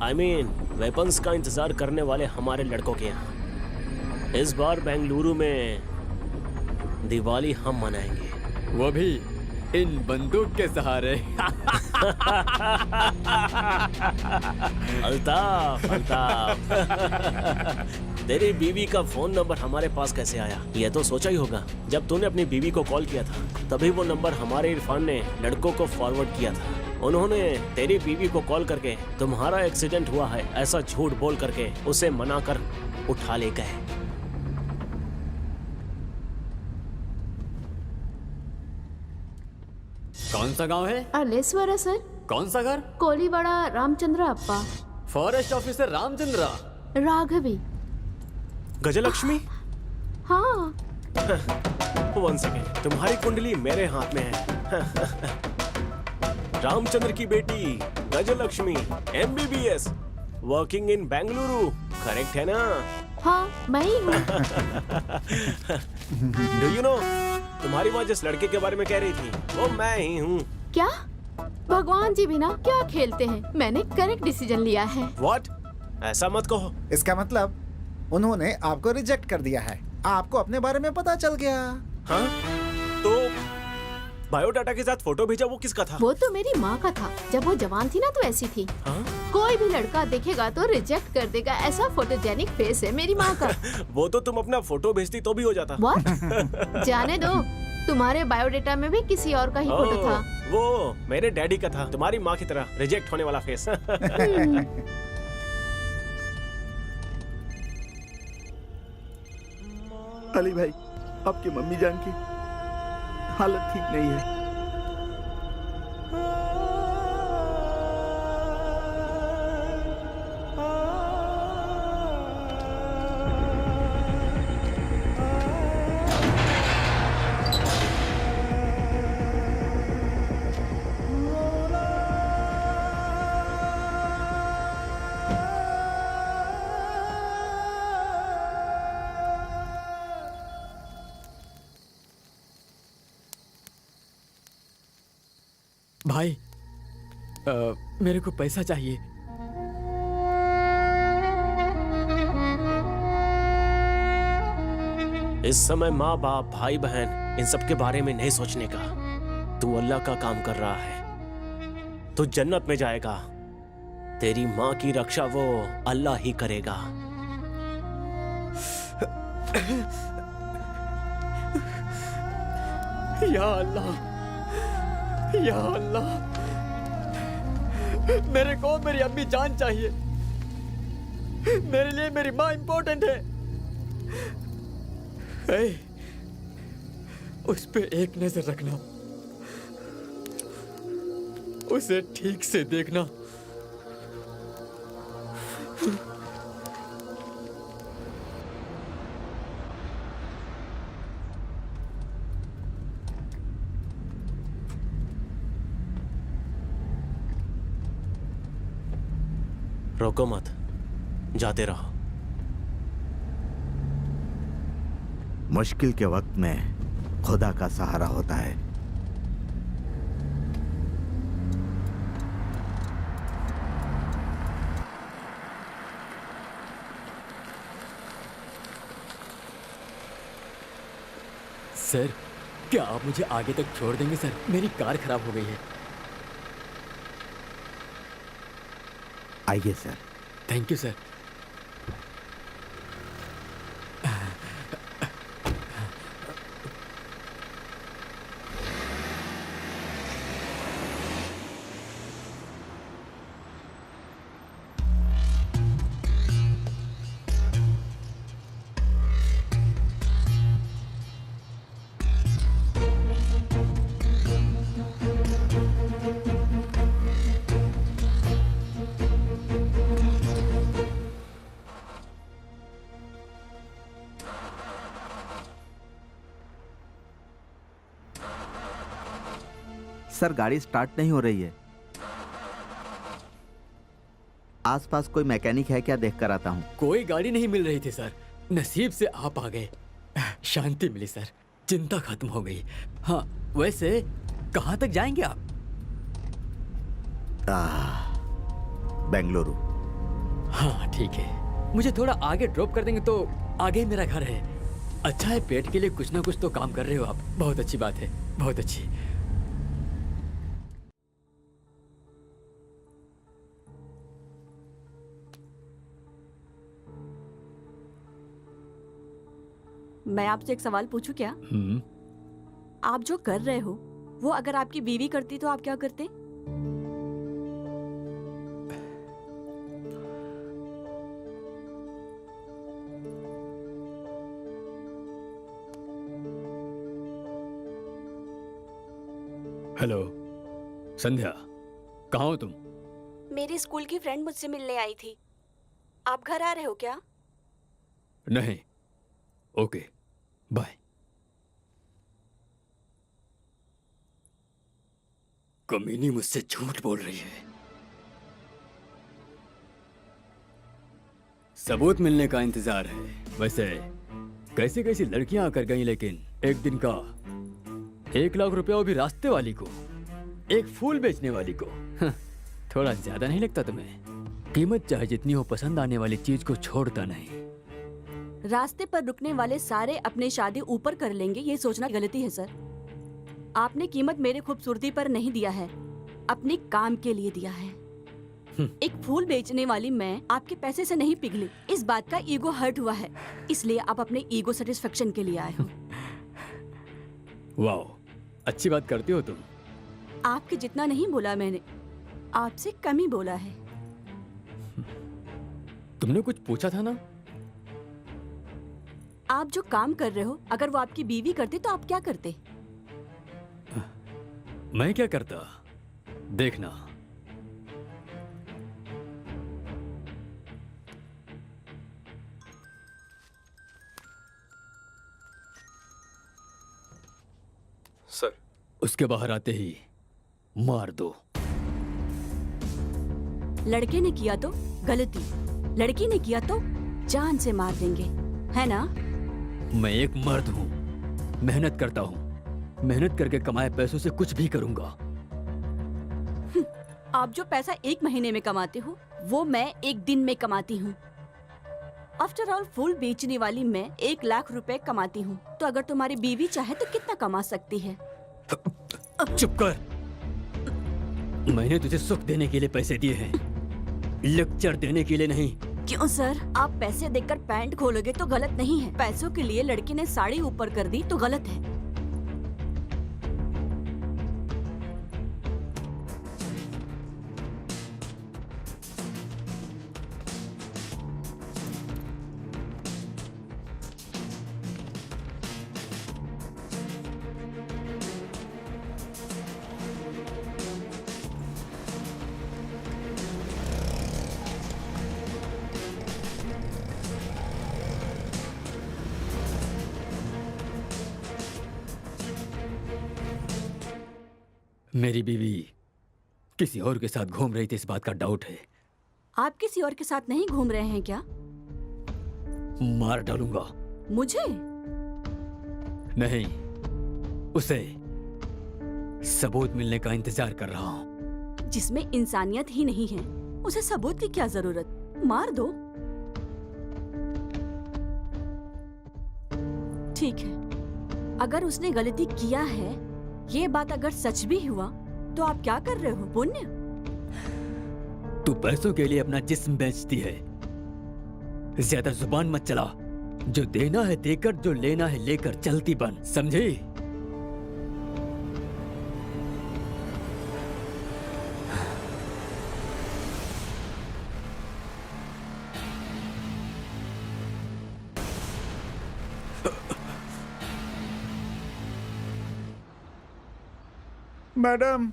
आई मीन वेपन्स का इंतजार करने वाले हमारे लड़कों के यहाँ। इस बार बेंगलुरु में दिवाली हम मनाएंगे। वो भी इन बंदूक के सहारे। अल्ताफ, अल्ताफ। तेरी बीवी का फोन नंबर हमारे पास कैसे आया? ये तो सोचा ही होगा। जब तूने अपनी बीवी को कॉल किया था तभी वो नंबर हमारे इरफान ने लड़कों को फॉरवर्ड किया था। उन्होंने तेरी बीवी को कॉल करके तुम्हारा एक्सीडेंट हुआ है ऐसा झूठ बोल करके उसे मना कर उठा ले गए। कौन सा गांव है? अलेश्वरा सर। कौन सा घर? कोलीवाड़ा रामचंद्र अप्पा। Forest officer Ramchandra. राघवी। गजलक्ष्मी? हाँ। 1 सेकेंड, तुम्हारी कुंडली मेरे हाथ में है। रामचंद्र की बेटी Gajalakshmi, MBBS, working in Bengaluru, correct है ना? हाँ, मैं ही हूँ। डू यू नो, तुम्हारी माँ जिस लड़के के बारे में कह रही थी वो मैं ही हूँ। क्या? भगवान जी भी ना क्या खेलते हैं। मैंने करेक्ट डिसीजन लिया है। व्हाट? ऐसा मत कहो। इसका मतलब उन्होंने आपको रिजेक्ट कर दिया है। आपको अपने बारे में पता चल गया। हाँ? तो बायोडाटा के साथ फोटो भेजा वो किसका था? वो तो मेरी माँ का था। जब वो जवान थी ना तो ऐसी थी। हाँ? कोई भी लड़का देखेगा तो रिजेक्ट कर देगा, ऐसा फोटोजेनिक फेस है मेरी माँ का। वो तो तुम अपना फोटो भेजती तो भी हो जाता। What? जाने दो, तुम्हारे बायोडेटा में भी किसी और का ही फोटो था। वो मेरे डैडी का था, तुम्हारी माँ की तरह रिजेक्ट होने वाला फेस। अली भाई, आपकी मम्मी जान की हालत ठीक नहीं है। भाई, मेरे को पैसा चाहिए। इस समय माँ बाप भाई बहन इन सब के बारे में नहीं सोचने का। तू अल्लाह का काम कर रहा है, तू जन्नत में जाएगा। तेरी माँ की रक्षा वो अल्लाह ही करेगा। या अल्लाह, या अल्लाह, मेरे को मेरी अम्मी जान चाहिए। मेरे लिए मेरी माँ इंपॉर्टेंट है। उस पे एक नजर रखना, उसे ठीक से देखना। रोको मत, जाते रहो। मुश्किल के वक्त में खुदा का सहारा होता है। सर, क्या आप मुझे आगे तक छोड़ देंगे सर? मेरी कार खराब हो गई है। आइए sir. Thank you sir. Sir, गाड़ी स्टार्ट नहीं हो रही है। आसपास कोई मैकेनिक है क्या? देख कर आता हूँ। कोई गाड़ी नहीं मिल रही थी सर। नसीब से आप आ गए, शांति मिली सर, चिंता खत्म हो गई। हाँ, वैसे कहाँ तक जाएंगे आप? बेंगलुरु। हाँ ठीक है, मुझे थोड़ा आगे ड्रॉप कर देंगे तो आगे ही मेरा घर है। अच्छा है, पेट के लिए कुछ ना कुछ तो काम कर रहे हो आप। बहुत अच्छी बात है, बहुत अच्छी। मैं आपसे एक सवाल पूछूं क्या? आप जो कर रहे हो वो अगर आपकी बीवी करती तो आप क्या करते? हेलो संध्या, कहाँ हो तुम? मेरी स्कूल की फ्रेंड मुझसे मिलने आई थी। आप घर आ रहे हो क्या? नहीं। Okay, bye. कमीनी मुझसे झूठ बोल रही है। सबूत मिलने का इंतजार है। वैसे कैसी कैसी लड़कियां आकर गई, लेकिन एक दिन का 1 लाख रुपया, वो भी रास्ते वाली को, एक फूल बेचने वाली को। थोड़ा ज्यादा नहीं लगता तुम्हें? कीमत चाहे जितनी हो, पसंद आने वाली चीज को छोड़ता नहीं। रास्ते पर रुकने वाले सारे अपने शादी ऊपर कर लेंगे, ये सोचना गलती है सर। आपने कीमत मेरे खूबसूरती पर नहीं दिया है, अपने काम के लिए दिया है। एक फूल बेचने वाली मैं आपके पैसे से नहीं पिघली। इस बात का ईगो हर्ट हुआ है, इसलिए आप अपने ईगो सेटिस्फेक्शन के लिए आए हो। वाह, अच्छी बात करती हो तुम। आपके जितना नहीं बोला मैंने, आपसे कम ही बोला है। तुमने कुछ पूछा था ना? आप जो काम कर रहे हो, अगर वो आपकी बीवी करते तो आप क्या करते? मैं क्या करता, देखना। सर, उसके बाहर आते ही मार दो। लड़के ने किया तो गलती, लड़की ने किया तो जान से मार देंगे, है ना? मैं एक मर्द हूँ, मेहनत करता हूँ, मेहनत करके कमाए पैसों से कुछ भी करूंगा। आप जो पैसा 1 महीने में कमाते हो, वो मैं 1 दिन में कमाती हूँ। आफ्टर ऑल, फूल बेचने वाली मैं 1 लाख रुपए कमाती हूँ, तो अगर तुम्हारी बीवी चाहे तो कितना कमा सकती है? चुप कर। मैंने तुझे सुख देने के लिए पैसे दिए हैं, लेक्चर देने के लिए नहीं। क्यों सर? आप पैसे देकर पैंट खोलोगे तो गलत नहीं है, पैसों के लिए लड़की ने साड़ी ऊपर कर दी तो गलत है। मेरी बीवी किसी और के साथ घूम रही थी, इस बात का डाउट है। आप किसी और के साथ नहीं घूम रहे हैं क्या? मार डालूंगा। मुझे? नहीं, उसे। सबूत मिलने का इंतजार कर रहा हूँ। जिसमें इंसानियत ही नहीं है, उसे सबूत की क्या जरूरत? मार दो। ठीक है, अगर उसने गलती किया है, ये बात अगर सच भी हुआ, तो आप क्या कर रहे हो? पुण्य? तू पैसों के लिए अपना जिस्म बेचती है। ज्यादा जुबान मत चला। जो देना है देकर, जो लेना है लेकर चलती बन, समझी? मैडम,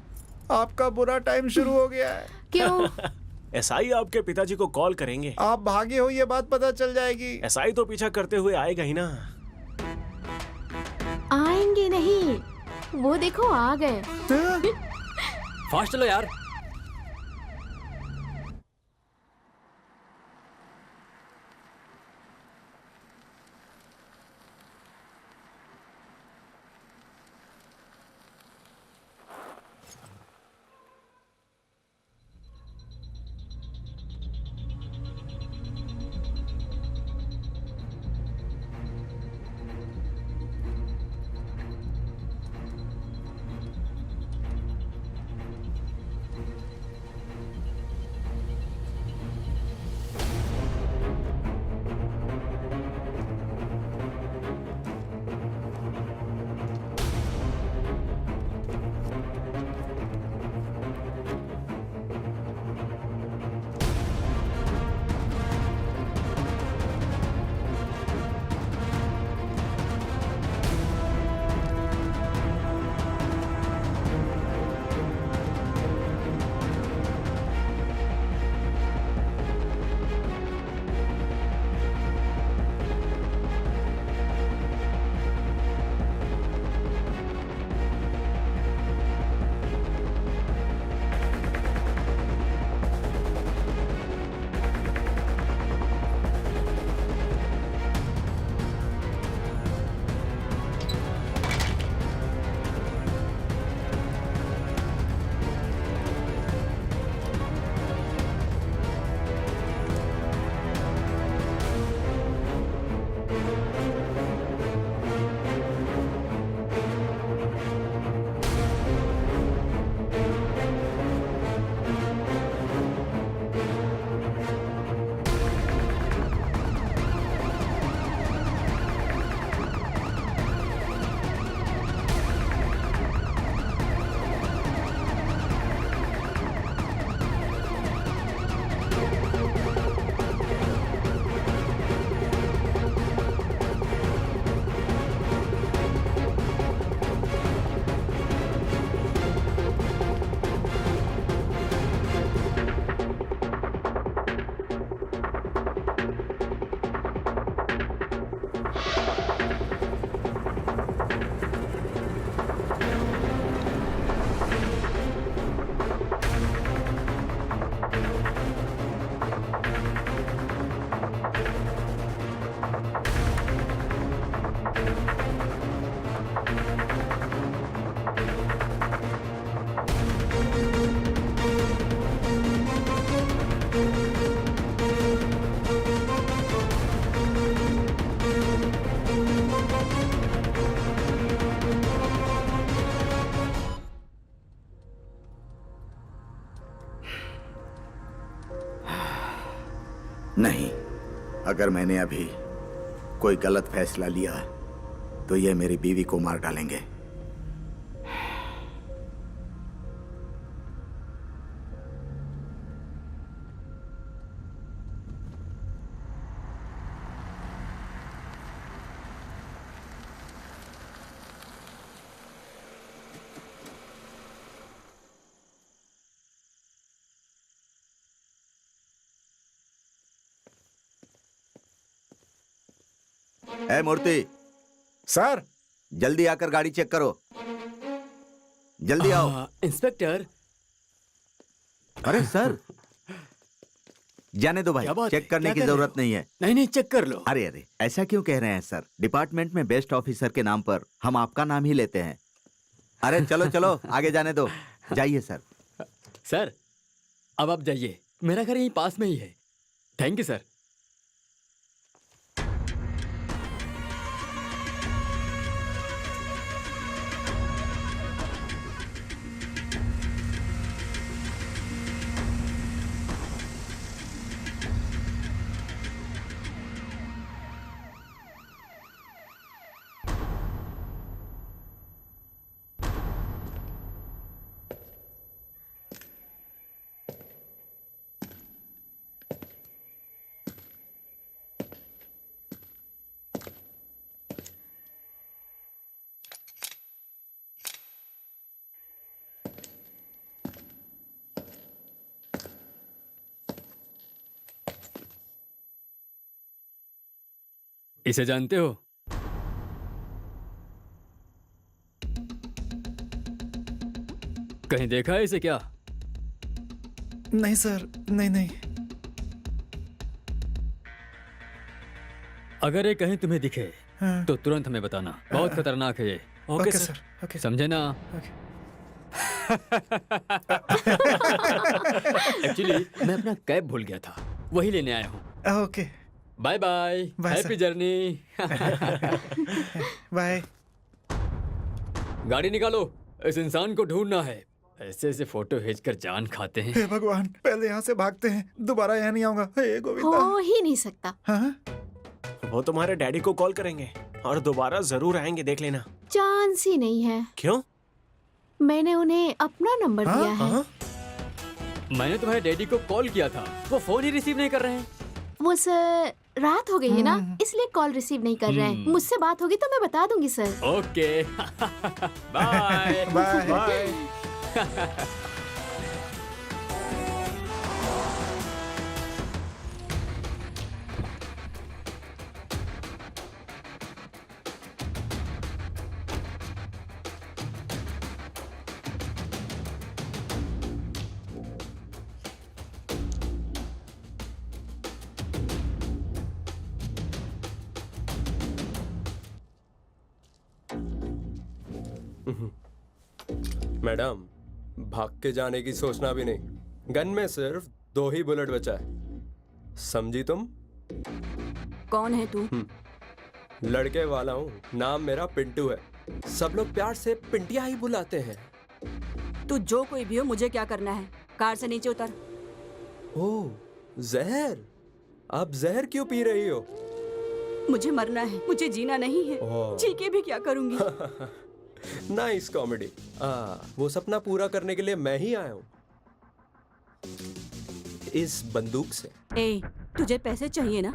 आपका बुरा टाइम शुरू हो गया है। क्यों? एसआई आपके पिताजी को कॉल करेंगे। आप भागे हो, ये बात पता चल जाएगी। एसआई तो पीछा करते हुए आएगा ही ना। आएंगे नहीं, वो देखो आ गए। फास्ट चलो यार। नहीं, अगर मैंने अभी कोई गलत फैसला लिया तो ये मेरी बीवी को मार डालेंगे। ए मूर्ति, सर, जल्दी आकर गाड़ी चेक करो। जल्दी आओ। इंस्पेक्टर। अरे सर, जाने दो भाई, क्या बात चेक है? करने क्या की कर रहे जरूरत हो? नहीं है। नहीं नहीं, चेक कर लो। अरे अरे, ऐसा क्यों कह रहे हैं सर? डिपार्टमेंट में बेस्ट ऑफिसर के नाम पर हम आपका नाम ही लेते हैं। अरे चलो चलो, आगे जाने दो। जाइए सर। सर, अब आप जाइए, मेरा घर यहीं पास में ही है। Thank you sir. इसे जानते हो? कहीं देखा है इसे क्या? नहीं सर, नहीं नहीं। अगर ये कहीं तुम्हें दिखे हाँ। तो तुरंत हमें बताना। बहुत खतरनाक है ये, okay okay sir. Sir, okay. समझे ना? ओके। एक्चुअली मैं अपना कैब भूल गया था, वही लेने आया हूँ। Okay, bye bye, bye happy sir. Journey. Bye. गाड़ी निकालो, इस इंसान को ढूंढना है। ऐसे ऐसे फोटो भेजकर जान खाते हैं। हे भगवान, पहले यहाँ से भागते हैं, दोबारा यहाँ नहीं आऊंगा। हे गोविंदा। हो ही नहीं सकता। हाँ? वो तुम्हारे डैडी को कॉल करेंगे और दोबारा जरूर आएंगे, देख लेना। चांस ही नहीं है। क्यों? मैंने उन्हें अपना नंबर हाँ? दिया है। हाँ? मैंने तुम्हारे डैडी को कॉल किया था, वो फोन ही रिसीव नहीं कर रहे हैं। वो सर, रात हो गई है ना, इसलिए कॉल रिसीव नहीं कर रहे हैं। मुझसे बात होगी तो मैं बता दूंगी sir. Okay. Bye bye. Bye. Madam, भाग के जाने की सोचना भी नहीं। गन में सिर्फ 2 ही बुलेट बचा है, समझी तुम? कौन है तू? लड़के वाला हूँ, नाम मेरा पिंटू है। सब लोग प्यार से पिंटिया ही बुलाते हैं। तू जो कोई भी हो, मुझे क्या करना है? कार से नीचे उतर। ओह, जहर। आप जहर क्यों पी रही हो? मुझे मरना है, मुझे जीना नहीं है। ओह। जी के भी क्या करूंगी? Nice comedy. वो सपना पूरा करने के लिए मैं ही आया हूँ, इस बंदूक से। ए, तुझे पैसे चाहिए ना?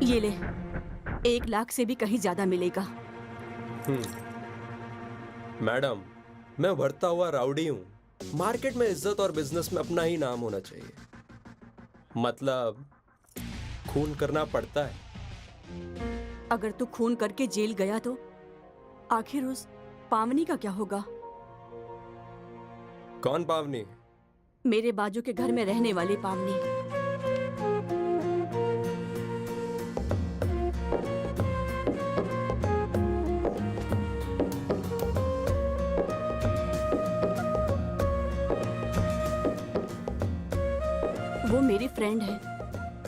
ये ले, 1 लाख से भी कहीं ज्यादा मिलेगा। मैडम, मैं बढ़ता हुआ राउडी हूँ। मार्केट में इज्जत और बिजनेस में अपना ही नाम होना चाहिए। मतलब खून करना पड़ता है। अगर तू खून करके जेल गया तो आखिर उस पावनी का क्या होगा? कौन पावनी? मेरे बाजू के घर में रहने वाली पावनी। वो मेरी फ्रेंड है।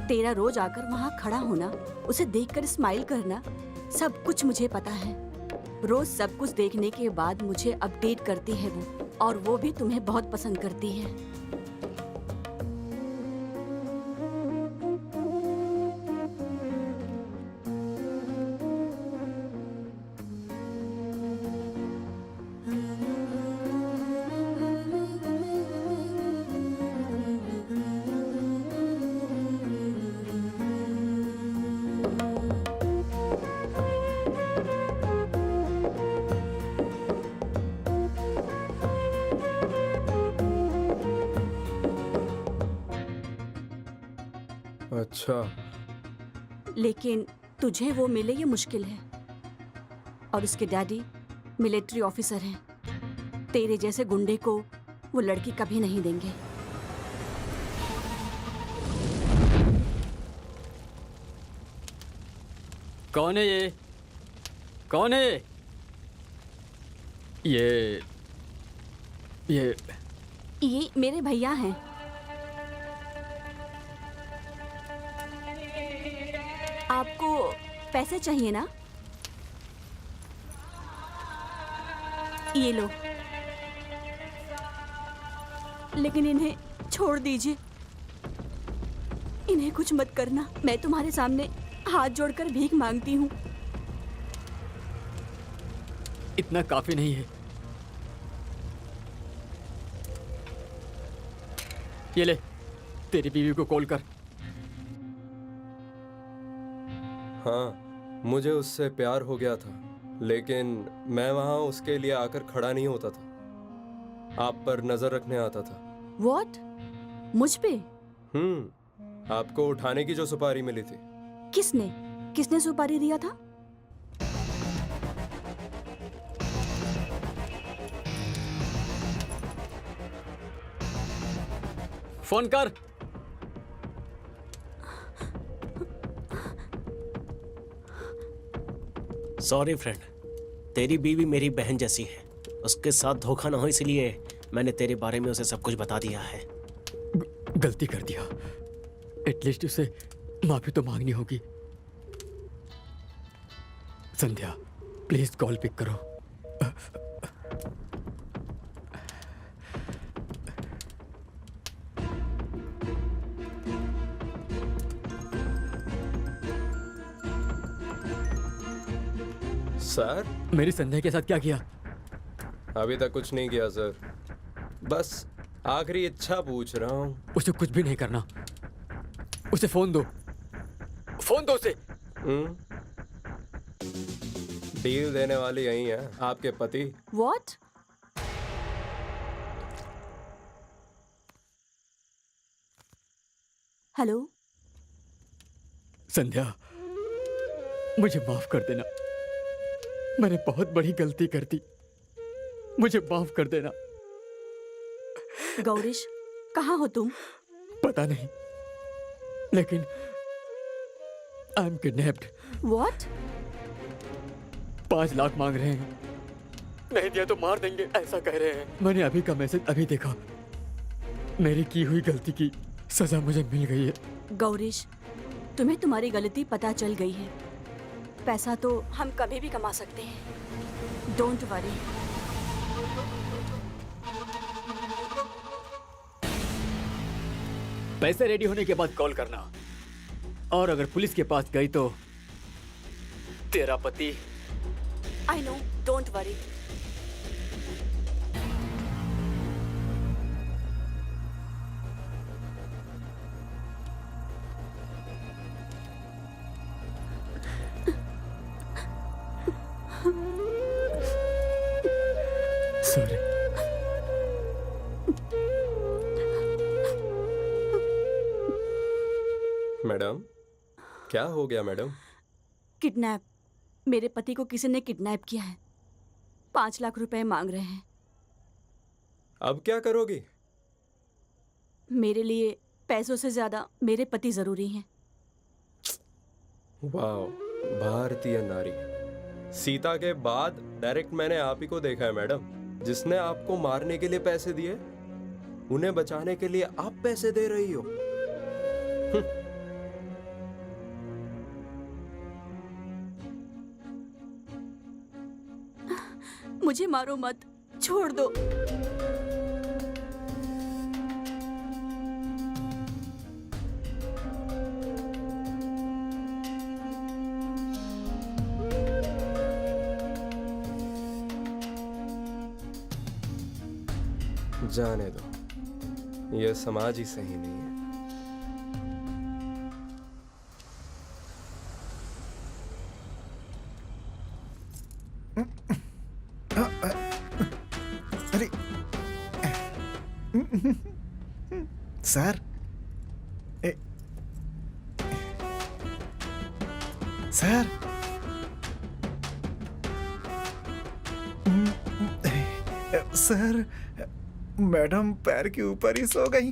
तेरा रोज आकर वहाँ खड़ा होना, उसे देखकर स्माइल करना, सब कुछ मुझे पता है। रोज सब कुछ देखने के बाद मुझे अपडेट करती है वो, और वो भी तुम्हें बहुत पसंद करती है। अच्छा, लेकिन तुझे वो मिले ये मुश्किल है। और उसके डैडी मिलिट्री ऑफिसर हैं। तेरे जैसे गुंडे को वो लड़की कभी नहीं देंगे। कौन है ये? कौन है ये? ये मेरे भैया हैं। आपको पैसे चाहिए ना? ये लो। लेकिन इन्हें छोड़ दीजिए। इन्हें कुछ मत करना। मैं तुम्हारे सामने हाथ जोड़कर भीख मांगती हूँ। इतना काफी नहीं है। ये ले, तेरी बीवी को कॉल कर। हाँ, मुझे उससे प्यार हो गया था, लेकिन मैं वहां उसके लिए आकर खड़ा नहीं होता था। आप पर नजर रखने आता था। What? मुझ पे? आपको उठाने की जो सुपारी मिली थी। किसने सुपारी दिया था? फोन कर। सॉरी फ्रेंड, तेरी बीवी मेरी बहन जैसी है। उसके साथ धोखा ना हो इसलिए मैंने तेरे बारे में उसे सब कुछ बता दिया है। गलती कर दिया। एटलीस्ट उसे माफी तो मांगनी होगी। संध्या, प्लीज कॉल पिक करो। सर, मेरी संध्या के साथ क्या किया? अभी तक कुछ नहीं किया सर। बस आखिरी इच्छा पूछ रहा हूँ। उसे कुछ भी नहीं करना। उसे फोन दो। फोन दो उसे। डील देने वाली यही है, आपके पति। What? हेलो। संध्या, मुझे माफ कर देना। मैंने बहुत बड़ी गलती कर दी। मुझे माफ कर देना। गौरीश, कहाँ हो तुम? पता नहीं, लेकिन I am kidnapped. What? 5 lakh मांग रहे हैं। नहीं दिया तो मार देंगे, ऐसा कह रहे हैं। मैंने अभी का मैसेज अभी देखा। मेरी की हुई गलती की सजा मुझे मिल गई है। गौरीश, तुम्हें तुम्हारी गलती पता चल गई है। पैसा तो हम कभी भी कमा सकते हैं। Don't worry. पैसे रेडी होने के बाद कॉल करना। और अगर पुलिस के पास गई तो तेरा पति। I know, don't worry. Sorry. Madam, क्या हो गया मैडम? किडनैप। मेरे पति को किसी ने किडनैप किया है। 5 लाख रुपए मांग रहे हैं। अब क्या करोगी? मेरे लिए पैसों से ज्यादा मेरे पति जरूरी हैं। वाह, भारतीय नारी। सीता के बाद डायरेक्ट मैंने आप ही को देखा है मैडम। जिसने आपको मारने के लिए पैसे दिए, उन्हें बचाने के लिए आप पैसे दे रही हो। मुझे मारो मत, छोड़ दो। जाने दो, यह समाज ही सही नहीं है। अरे सर, सर, सर, मैडम पैर के ऊपर ही सो गई।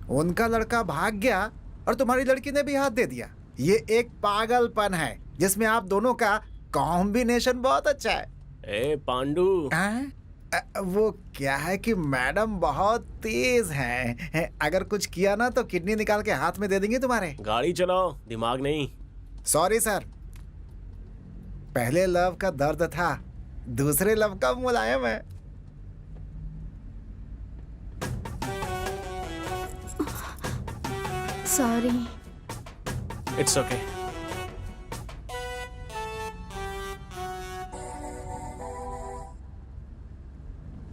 उनका लड़का भाग गया और तुम्हारी लड़की ने भी हाथ दे दिया। ये एक पागलपन है जिसमें आप दोनों का कॉम्बिनेशन बहुत अच्छा है। ए पांडू, वो क्या है कि मैडम बहुत तेज हैं। अगर कुछ किया ना तो किडनी निकाल के हाथ में दे देंगे तुम्हारे। गाड़ी चलाओ, दिमाग नहीं। सॉरी सर, पहले लव का दर्द था, दूसरे लव का मुलायम है। Sorry. It's okay.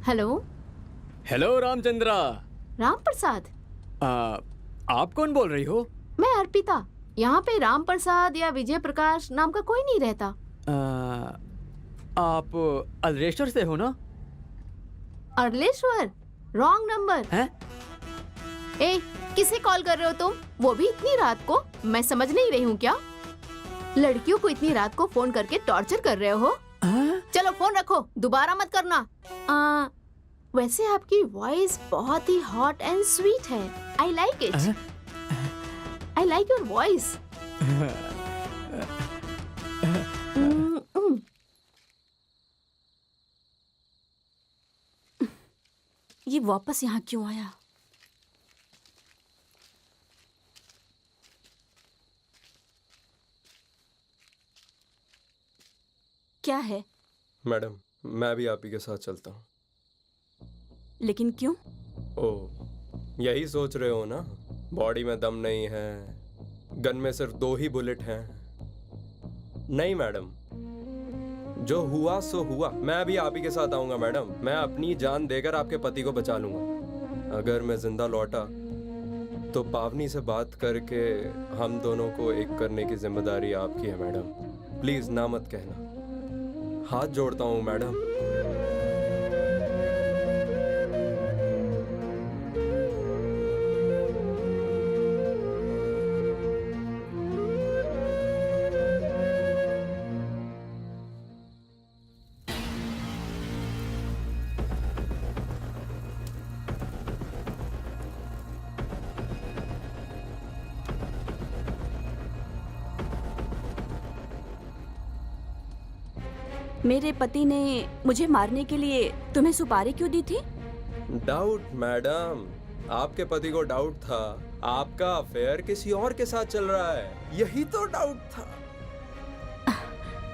Hello. Hello Ramchandra. Ram Prasad? आप कौन बोल रही हो? मैं अर्पिता। यहाँ पे राम प्रसाद या विजय प्रकाश नाम का कोई नहीं रहता। आप अल्रेश्वर से हो ना? अर्लेश्वर? रॉन्ग नंबर हैं? ए, किसे कॉल कर रहे हो तुम? वो भी इतनी रात को? मैं समझ नहीं रही हूँ क्या? लड़कियों को इतनी रात को फोन करके टॉर्चर कर रहे हो? चलो फोन रखो, दोबारा मत करना। वैसे आपकी वॉइस बहुत ही हॉट एंड स्वीट है। I like it. I like your voice. ये वापस यहाँ क्यों आया? क्या है? मैडम, मैं भी आप ही के साथ चलता हूँ। लेकिन क्यों? ओह, यही सोच रहे हो ना? बॉडी में दम नहीं है, गन में सिर्फ 2 ही बुलेट हैं। नहीं मैडम, जो हुआ सो हुआ। मैं भी आप ही के साथ आऊंगा मैडम। मैं अपनी जान देकर आपके पति को बचा लूंगा। अगर मैं जिंदा लौटा तो पावनी से बात करके हम दोनों को एक करने की जिम्मेदारी आपकी है मैडम। प्लीज ना मत कहना, हाथ जोड़ता हूँ मैडम। मेरे पति ने मुझे मारने के लिए तुम्हें सुपारी क्यों दी थी? डाउट मैडम, आपके पति को डाउट था आपका अफेयर किसी और के साथ चल रहा है, यही तो डाउट था।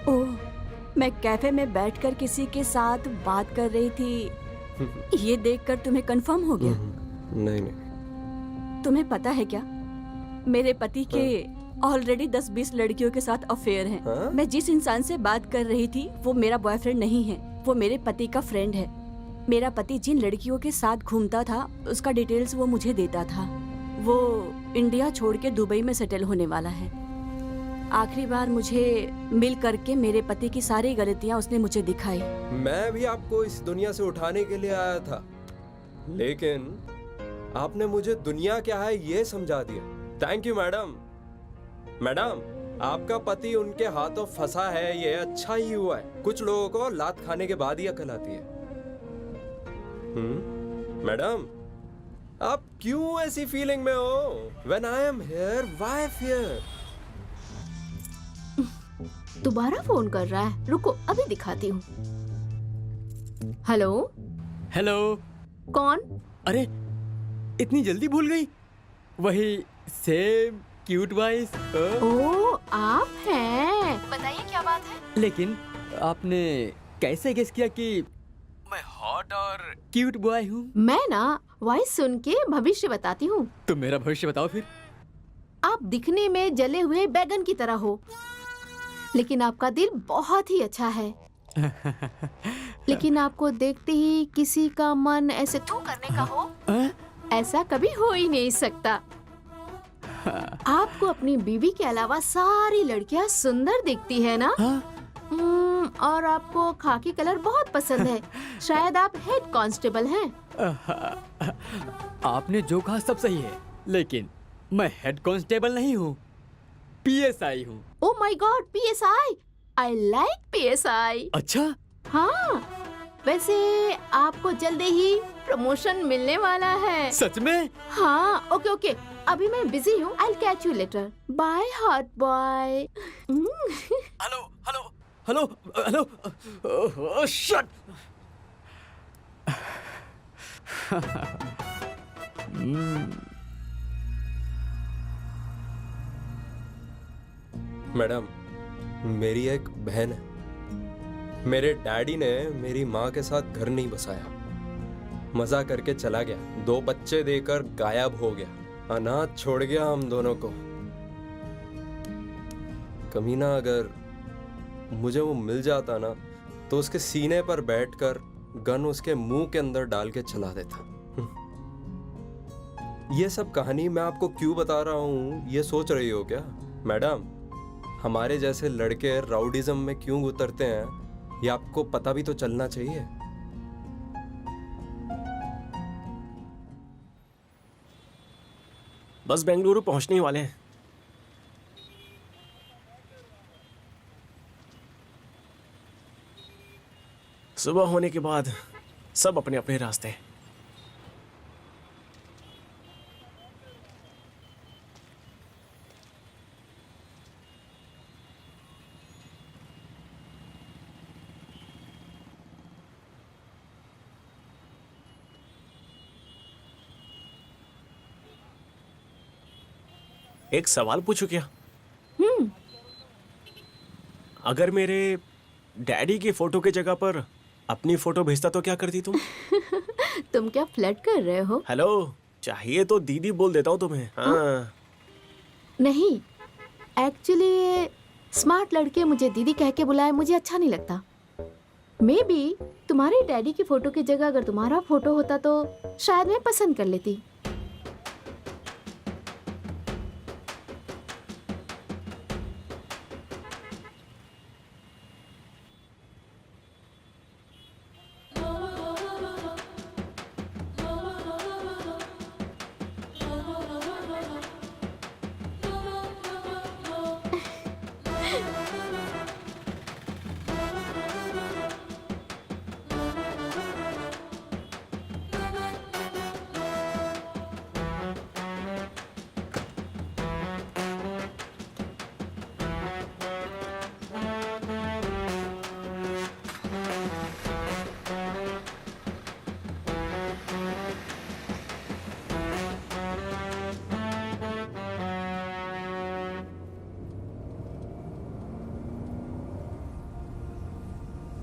ओह, मैं कैफे में बैठकर किसी के साथ बात कर रही थी। ये देखकर तुम्हें कंफर्म हो गया? नहीं नहीं। तुम्हें पता है क्या, मेरे पति के ऑलरेडी 10-20 लड़कियों के साथ अफेयर हैं। हाँ? मैं जिस इंसान से बात कर रही थी वो मेरा बॉयफ्रेंड नहीं है, वो मेरे पति का फ्रेंड है। मेरा पति जिन लड़कियों के साथ घूमता था उसका डिटेल्स वो मुझे देता था। वो इंडिया छोड़ के दुबई में सेटल होने वाला है। आखिरी बार मुझे मिल करके मेरे पति की सारी गलतियां उसने मुझे दिखाई। मैं भी आपको इस दुनिया से उठाने के लिए आया था, लेकिन आपने मुझे दुनिया क्या है ये समझा दिया। Thank you madam. मैडम, आपका पति उनके हाथों फंसा है, ये अच्छा ही हुआ है। कुछ लोगों को लात खाने के बाद ही अकल आती है। मैडम, आप क्यों ऐसी फीलिंग में हो? When I am here, why fear? दोबारा फोन कर रहा है, रुको अभी दिखाती हूँ। हेलो। हेलो। कौन? अरे, इतनी जल्दी भूल गई? वही सेम क्यूट वॉइस। ओह, आप हैं। बताइए क्या बात है? लेकिन आपने कैसे गेस किया कि मैं हॉट और क्यूट बॉय हूँ? मैं ना वॉइस सुन के भविष्य बताती हूँ। तुम मेरा भविष्य बताओ फिर। आप दिखने में जले हुए बैगन की तरह हो, लेकिन आपका दिल बहुत ही अच्छा है। लेकिन आपको देखते ही किसी का मन ऐसे थू करने का हो, ऐसा कभी हो ही नहीं सकता। आपको अपनी बीवी के अलावा सारी लड़कियां सुंदर दिखती है ना? और आपको खाकी कलर बहुत पसंद है। शायद आप हेड कांस्टेबल हैं। आपने जो कहा सब सही है, लेकिन मैं हेड कांस्टेबल नहीं हूँ, पीएसआई हूँ। Oh my God, PSI. I like PSI. अच्छा, हाँ, वैसे आपको जल्दी ही प्रमोशन मिलने वाला है। सच में? हाँ, ओके ओके, अभी मैं बिजी हूँ। I catch you later. By hot boy. Hello hello hello hello, shut. Madam, मेरी एक बहन है। मेरे डैडी ने मेरी माँ के साथ घर नहीं बसाया, मजा करके चला गया, 2 बच्चे देकर गायब हो गया, अनाथ छोड़ गया हम दोनों को। कमीना अगर मुझे वो मिल जाता ना, तो उसके सीने पर बैठकर गन उसके मुंह के अंदर डाल के चला देता। ये सब कहानी मैं आपको क्यों बता रहा हूँ, ये सोच रही हो क्या? मैडम, हमारे जैसे लड़के राउडिज्म में क्यों उतरते हैं, ये आपको पता भी तो चलना चाहिए। बस बेंगलुरु पहुंचने ही वाले हैं। सुबह होने के बाद सब अपने अपने रास्ते। एक सवाल पूछूं क्या? अगर मेरे डैडी की फोटो की जगह पर अपनी फोटो भेजता तो क्या करती तुम? तुम क्या फ्लर्ट कर रहे हो? हेलो, चाहिए तो दीदी बोल देता हूँ तुम्हें। हाँ। नहीं, एक्चुअली स्मार्ट लड़के मुझे दीदी कह के बुलाए मुझे अच्छा नहीं लगता। मे बी तुम्हारे डैडी की फोटो की जगह अगर तुम्हारा फोटो होता तो शायद मैं पसंद कर लेती।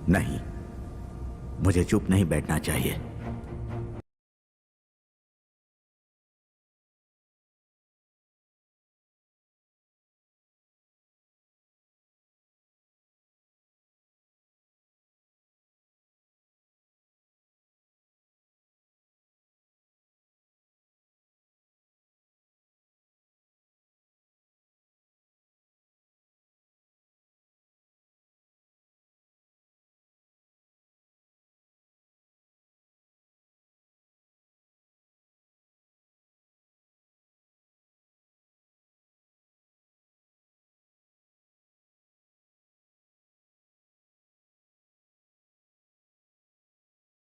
नहीं, मुझे चुप नहीं बैठना चाहिए।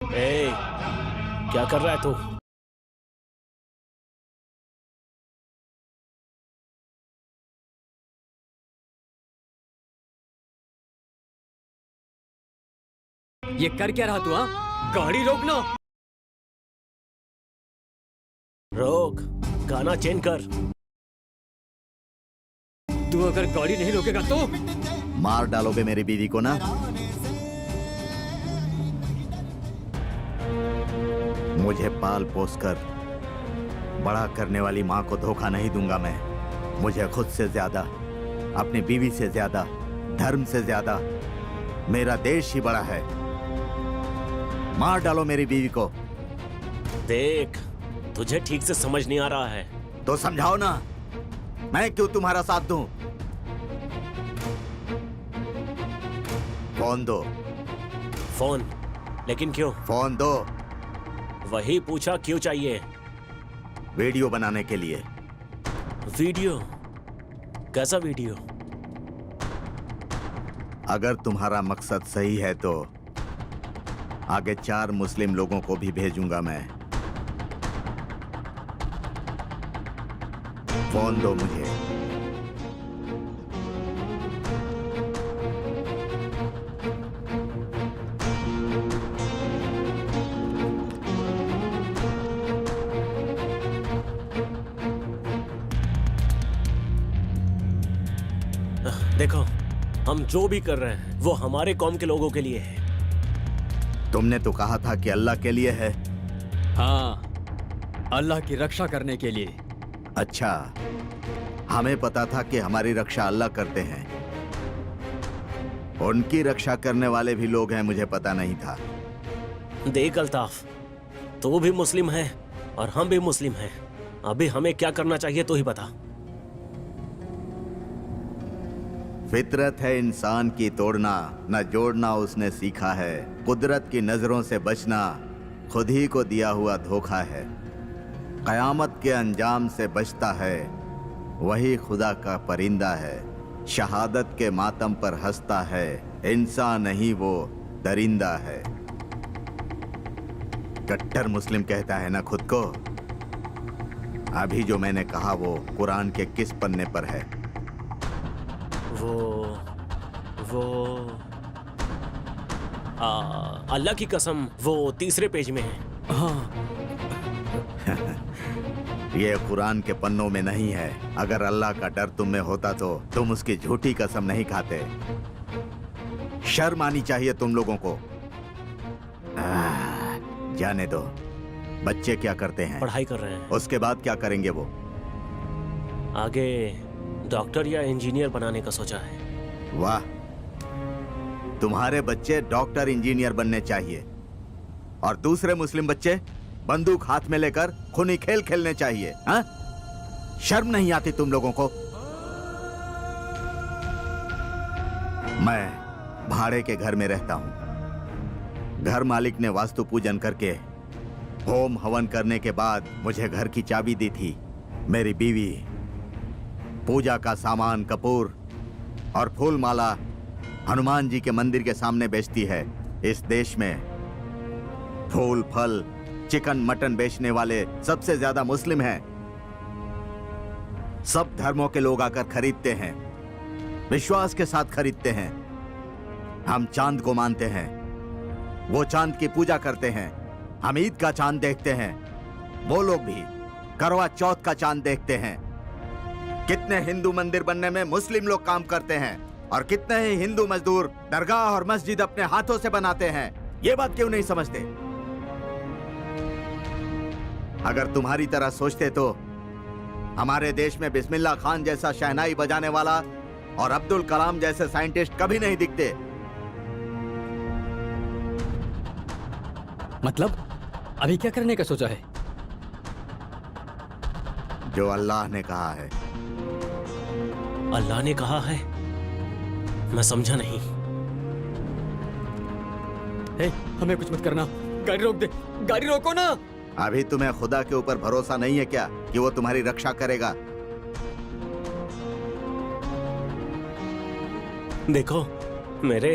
ए, क्या कर रहा है तू? ये कर क्या रहा तू? हाँ, गाड़ी रोकना। रोक, गाना चेंज कर। तू अगर गाड़ी नहीं रोकेगा तो मार डालोगे मेरी बीवी को ना? मुझे पाल पोस कर बड़ा करने वाली माँ को धोखा नहीं दूंगा मैं। मुझे खुद से ज्यादा, अपनी बीवी से ज्यादा, धर्म से ज्यादा मेरा देश ही बड़ा है। मार डालो मेरी बीवी को। देख, तुझे ठीक से समझ नहीं आ रहा है तो समझाओ ना, मैं क्यों तुम्हारा साथ दूं? फोन दो। फोन? लेकिन क्यों? फोन दो। वही पूछा, क्यों चाहिए? वीडियो बनाने के लिए। वीडियो? कैसा वीडियो? अगर तुम्हारा मकसद सही है तो आगे 4 मुस्लिम लोगों को भी भेजूंगा मैं। फोन दो मुझे। देखो, हम जो भी कर रहे हैं वो हमारे कौम के लोगों के लिए है। तुमने तो कहा था कि अल्लाह के लिए है। हाँ, अल्लाह की रक्षा करने के लिए। अच्छा, हमें पता था कि हमारी रक्षा अल्लाह करते हैं। उनकी रक्षा करने वाले भी लोग हैं, मुझे पता नहीं था। देख अल्ताफ, तू भी मुस्लिम है और हम भी मुस्लिम हैं। अभी हमें क्या करना चाहिए तो ही बता। फितरत है इंसान की तोड़ना, न जोड़ना उसने सीखा है। कुदरत की नजरों से बचना खुद ही को दिया हुआ धोखा है। कयामत के अंजाम से बचता है वही खुदा का परिंदा है। शहादत के मातम पर हंसता है, इंसान नहीं वो दरिंदा है। कट्टर मुस्लिम कहता है ना खुद को। अभी जो मैंने कहा वो कुरान के किस पन्ने पर है? वो अल्लाह की कसम वो 3 पेज में है। हाँ, ये कुरान के पन्नों में नहीं है। अगर अल्लाह का डर तुम में होता तो तुम उसकी झूठी कसम नहीं खाते। शर्म आनी चाहिए तुम लोगों को। जाने दो। बच्चे क्या करते हैं? पढ़ाई कर रहे हैं। उसके बाद क्या करेंगे वो? आगे डॉक्टर या इंजीनियर बनाने का सोचा है। वाह, तुम्हारे बच्चे डॉक्टर इंजीनियर बनने चाहिए और दूसरे मुस्लिम बच्चे बंदूक हाथ में लेकर खूनी खेल खेलने चाहिए। हाँ? शर्म नहीं आती तुम लोगों को? मैं भाड़े के घर में रहता हूं। घर मालिक ने वास्तु पूजन करके होम हवन करने के बाद मुझे घर की चाबी दी थी। मेरी बीवी पूजा का सामान, कपूर और फूल माला हनुमान जी के मंदिर के सामने बेचती है। इस देश में फूल, फल, चिकन, मटन बेचने वाले सबसे ज्यादा मुस्लिम हैं। सब धर्मों के लोग आकर खरीदते हैं, विश्वास के साथ खरीदते हैं। हम चांद को मानते हैं, वो चांद की पूजा करते हैं। हम ईद का चांद देखते हैं, वो लोग भी करवा चौथ का चांद देखते हैं। कितने हिंदू मंदिर बनने में मुस्लिम लोग काम करते हैं और कितने ही हिंदू मजदूर दरगाह और मस्जिद अपने हाथों से बनाते हैं। ये बात क्यों नहीं समझते? अगर तुम्हारी तरह सोचते तो हमारे देश में बिस्मिल्लाह खान जैसा शहनाई बजाने वाला और अब्दुल कलाम जैसे साइंटिस्ट कभी नहीं दिखते। मतलब अभी क्या करने का सोचा है? जो अल्लाह ने कहा है। अल्लाह ने कहा है? मैं समझा नहीं। हे, हमें कुछ मत करना। गाड़ी रोक दे। गाड़ी रोको ना। अभी तुम्हें खुदा के ऊपर भरोसा नहीं है क्या कि वो तुम्हारी रक्षा करेगा? देखो, मेरे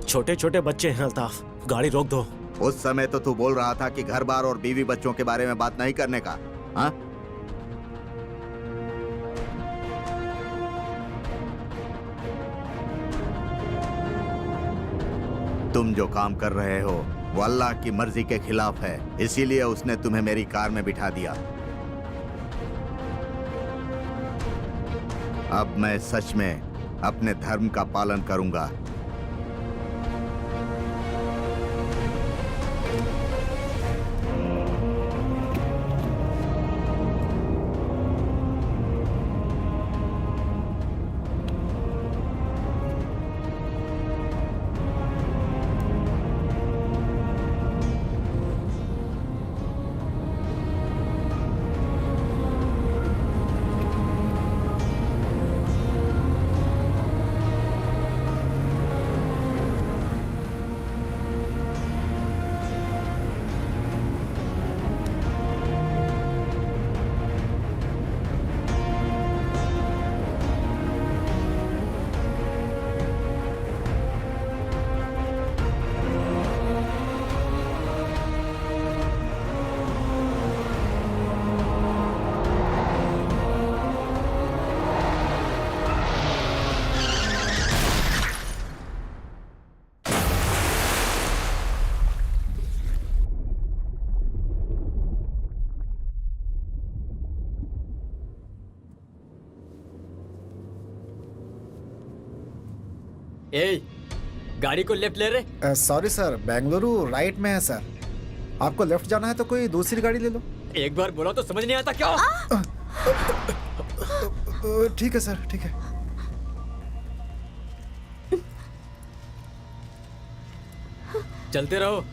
छोटे छोटे बच्चे हैं अल्ताफ, गाड़ी रोक दो। उस समय तो तू बोल रहा था कि घर बार और बीवी बच्चों के बारे में बात नहीं करने का। हाँ? तुम जो काम कर रहे हो वो अल्लाह की मर्जी के खिलाफ है, इसीलिए उसने तुम्हें मेरी कार में बिठा दिया। अब मैं सच में अपने धर्म का पालन करूंगा। ए, गाड़ी को लेफ्ट ले रहे? सॉरी सर, बेंगलुरु राइट में है सर। आपको लेफ्ट जाना है तो कोई दूसरी गाड़ी ले लो। एक बार बोला तो समझ नहीं आता क्या? ठीक है सर, ठीक है। चलते रहो।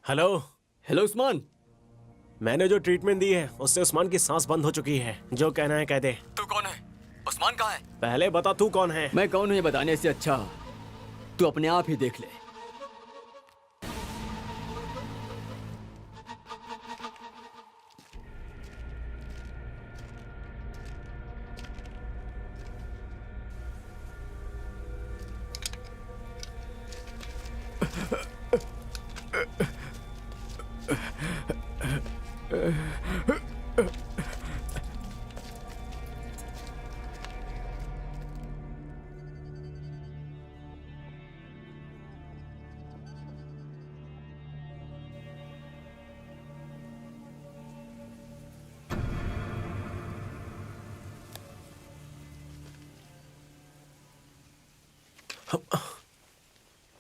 हेलो। हेलो उस्मान। मैंने जो ट्रीटमेंट दी है उससे उस्मान की सांस बंद हो चुकी है। जो कहना है कह दे। तू कौन है? उस्मान कहाँ है? पहले बता तू कौन है। मैं कौन हूँ ये बताने से अच्छा तू अपने आप ही देख ले।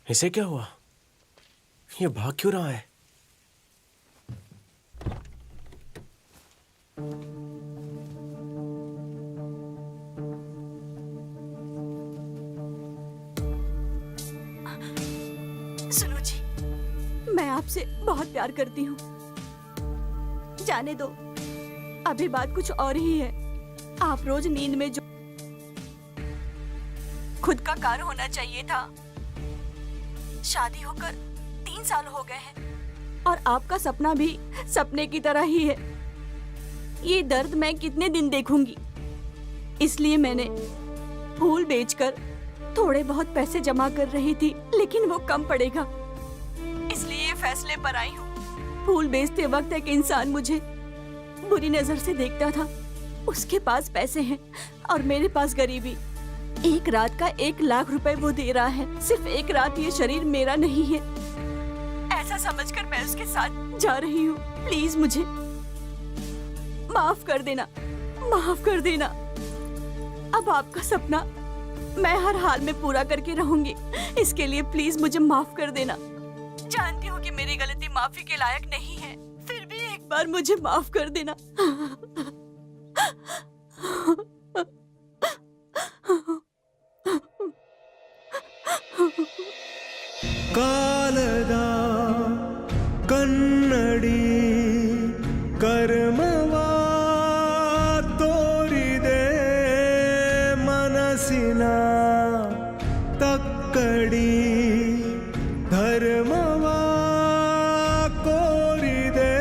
इसे क्या हुआ? ये भाग क्यों रहा है? सुनो जी, मैं आपसे बहुत प्यार करती हूँ। जाने दो, अभी बात कुछ और ही है। आप रोज नींद में जो खुद का कार होना चाहिए था। शादी होकर 3 साल हो गए हैं और आपका सपना भी सपने की तरह ही है। ये दर्द मैं कितने दिन देखूंगी? इसलिए मैंने फूल बेचकर थोड़े बहुत पैसे जमा कर रही थी, लेकिन वो कम पड़ेगा, इसलिए ये फैसले पर आई हूँ। फूल बेचते वक्त एक इंसान मुझे बुरी नजर से देखता था। उसके पास पैसे हैं और मेरे पास गरीबी। एक रात का 1 लाख रुपए वो दे रहा है। सिर्फ एक रात। ये शरीर मेरा नहीं है, ऐसा समझकर मैं उसके साथ जा रही हूँ। प्लीज मुझे माफ कर देना, माफ कर देना। अब आपका सपना मैं हर हाल में पूरा करके रहूंगी। इसके लिए प्लीज मुझे माफ कर देना। जानती हूँ कि मेरी गलती माफी के लायक नहीं है, फिर भी एक बार मुझे माफ कर देना। ಕಾಲದ ಕನ್ನಡಿ ಕರ್ಮವಾ ತೋರಿದೆ ಮನಸ್ಸಿನ ತಕ್ಕಡಿ ಧರ್ಮವಾ ಕೋರಿದೆ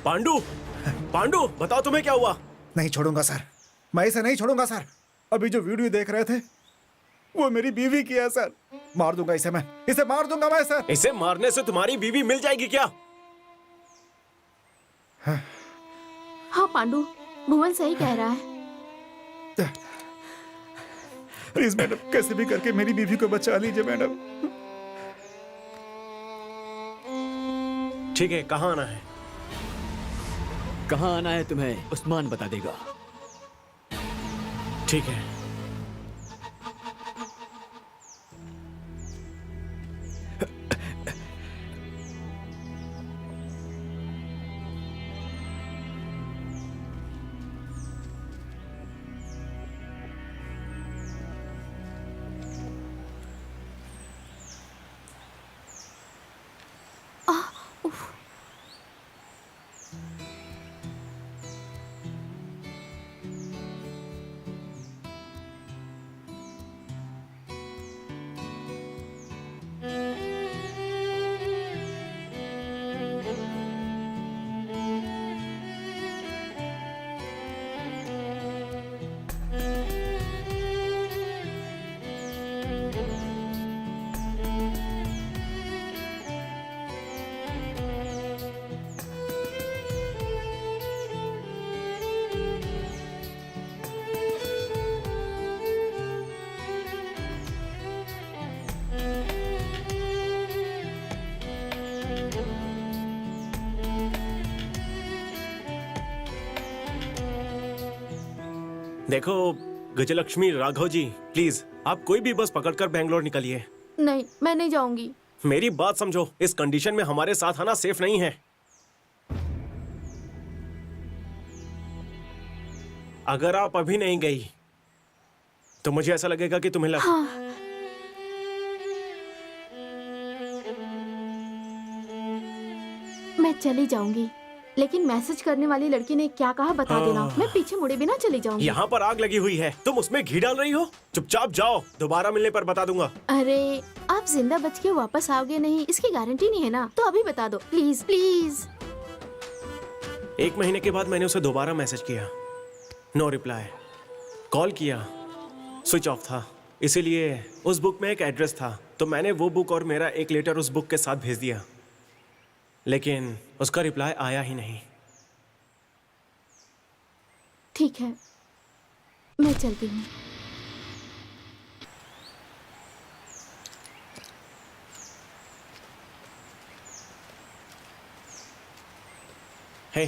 पांडु, पांडु, बताओ तुम्हें क्या हुआ? नहीं छोड़ूंगा सर, मैं इसे नहीं छोड़ूंगा सर। अभी जो वीडियो देख रहे थे वो मेरी बीवी की है सर। मार दूंगा इसे, मैं इसे मार दूंगा मैं सर। इसे मारने से तुम्हारी बीवी मिल जाएगी क्या? हाँ पांडु, भुवन सही कह रहा है। प्लीज मैडम, कैसे भी करके मेरी बीवी को बचा लीजिए मैडम। ठीक है, कहाँ आना है? कहाँ आना है तुम्हें उस्मान बता देगा। ठीक है। देखो गजलक्ष्मी, राघव जी, प्लीज आप कोई भी बस पकड़कर बेंगलोर निकलिए। नहीं, मैं नहीं जाऊंगी। मेरी बात समझो, इस कंडीशन में हमारे साथ आना सेफ नहीं है। अगर आप अभी नहीं गई तो मुझे ऐसा लगेगा कि तुम्हें मैं चली जाऊंगी, लेकिन मैसेज करने वाली लड़की ने क्या कहा बता देना। मैं पीछे मुड़े बिना चली जाऊंगी। यहाँ पर आग लगी हुई है, तुम उसमें घी डाल रही हो। चुपचाप जाओ, दोबारा मिलने पर बता दूंगा। अरे आप जिंदा बच के वापस आओगे नहीं, इसकी गारंटी नहीं है ना, तो अभी बता दो प्लीज प्लीज। 1 महीने के बाद मैंने उसे दोबारा मैसेज किया, नो रिप्लाई। कॉल किया, स्विच ऑफ था। इसीलिए उस बुक में एक एड्रेस था, तो मैंने वो बुक और मेरा एक लेटर उस बुक के साथ भेज दिया, लेकिन उसका रिप्लाई आया ही नहीं। ठीक है, मैं चलती हूँ। हे,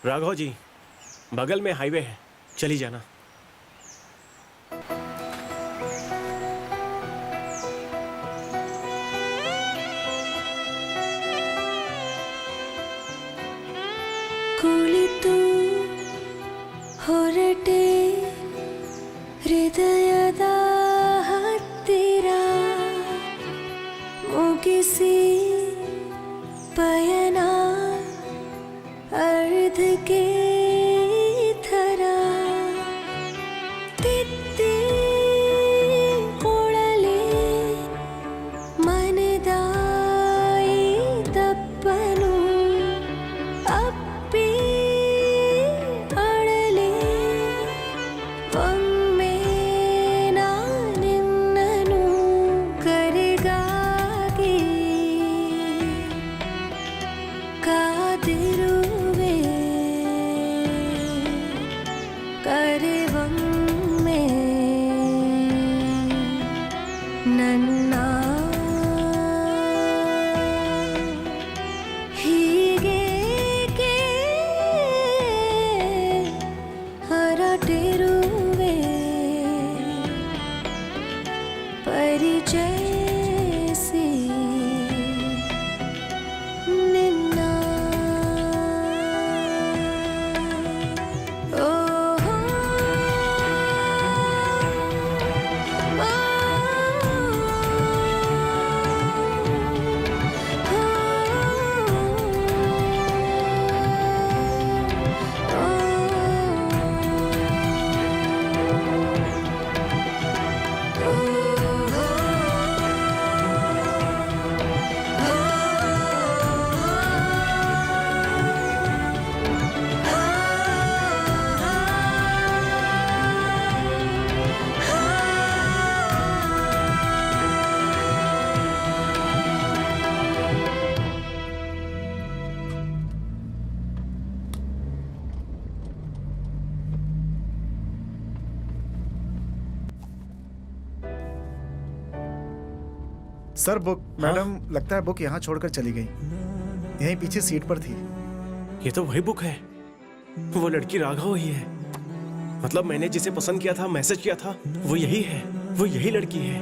राघव जी, बगल में हाईवे है, चली जाना। ಕುಳಿತು ಹೊರಟೆ ಹೃದಯದ ಹತ್ತಿರ ಮುಗಿಸಿ ಪಯಣ ಅರ್ಧಕ್ಕೆ ಥರ ತಿತ್ತಿ ಕೊಳಲೆ ಮನದಾಯಿ ತಪ್ಪನು ಅಪ್ಪಿ ಅಳಲೆ ಒಮ್ಮೆ ನಾನಿನ್ನನು ಕರೆಗಾಗಿ ಕಾದಿರುವೆ ಕರೆವೊಮ್ಮೆ ನನ್ನ ಹೀಗೇಕೆ ಹೊರಟಿರುವೆ ಪರಿಚಯಿಸಿ ನಿನ್ನ ಓಹೋ सर बुक मैडम लगता है बुक यहाँ छोड़कर चली गई। यहीं पीछे सीट पर थी। ये तो वही बुक है, वो लड़की राघव ही है। मतलब मैंने जिसे पसंद किया था, मैसेज किया था, वो यही है, वो यही लड़की है।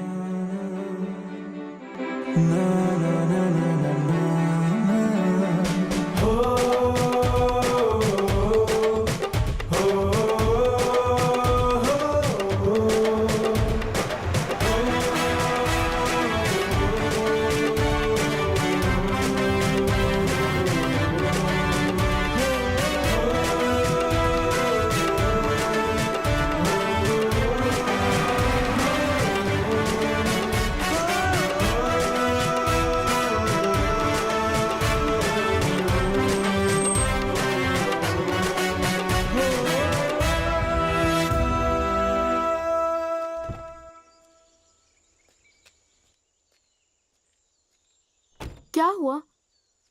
क्या हुआ?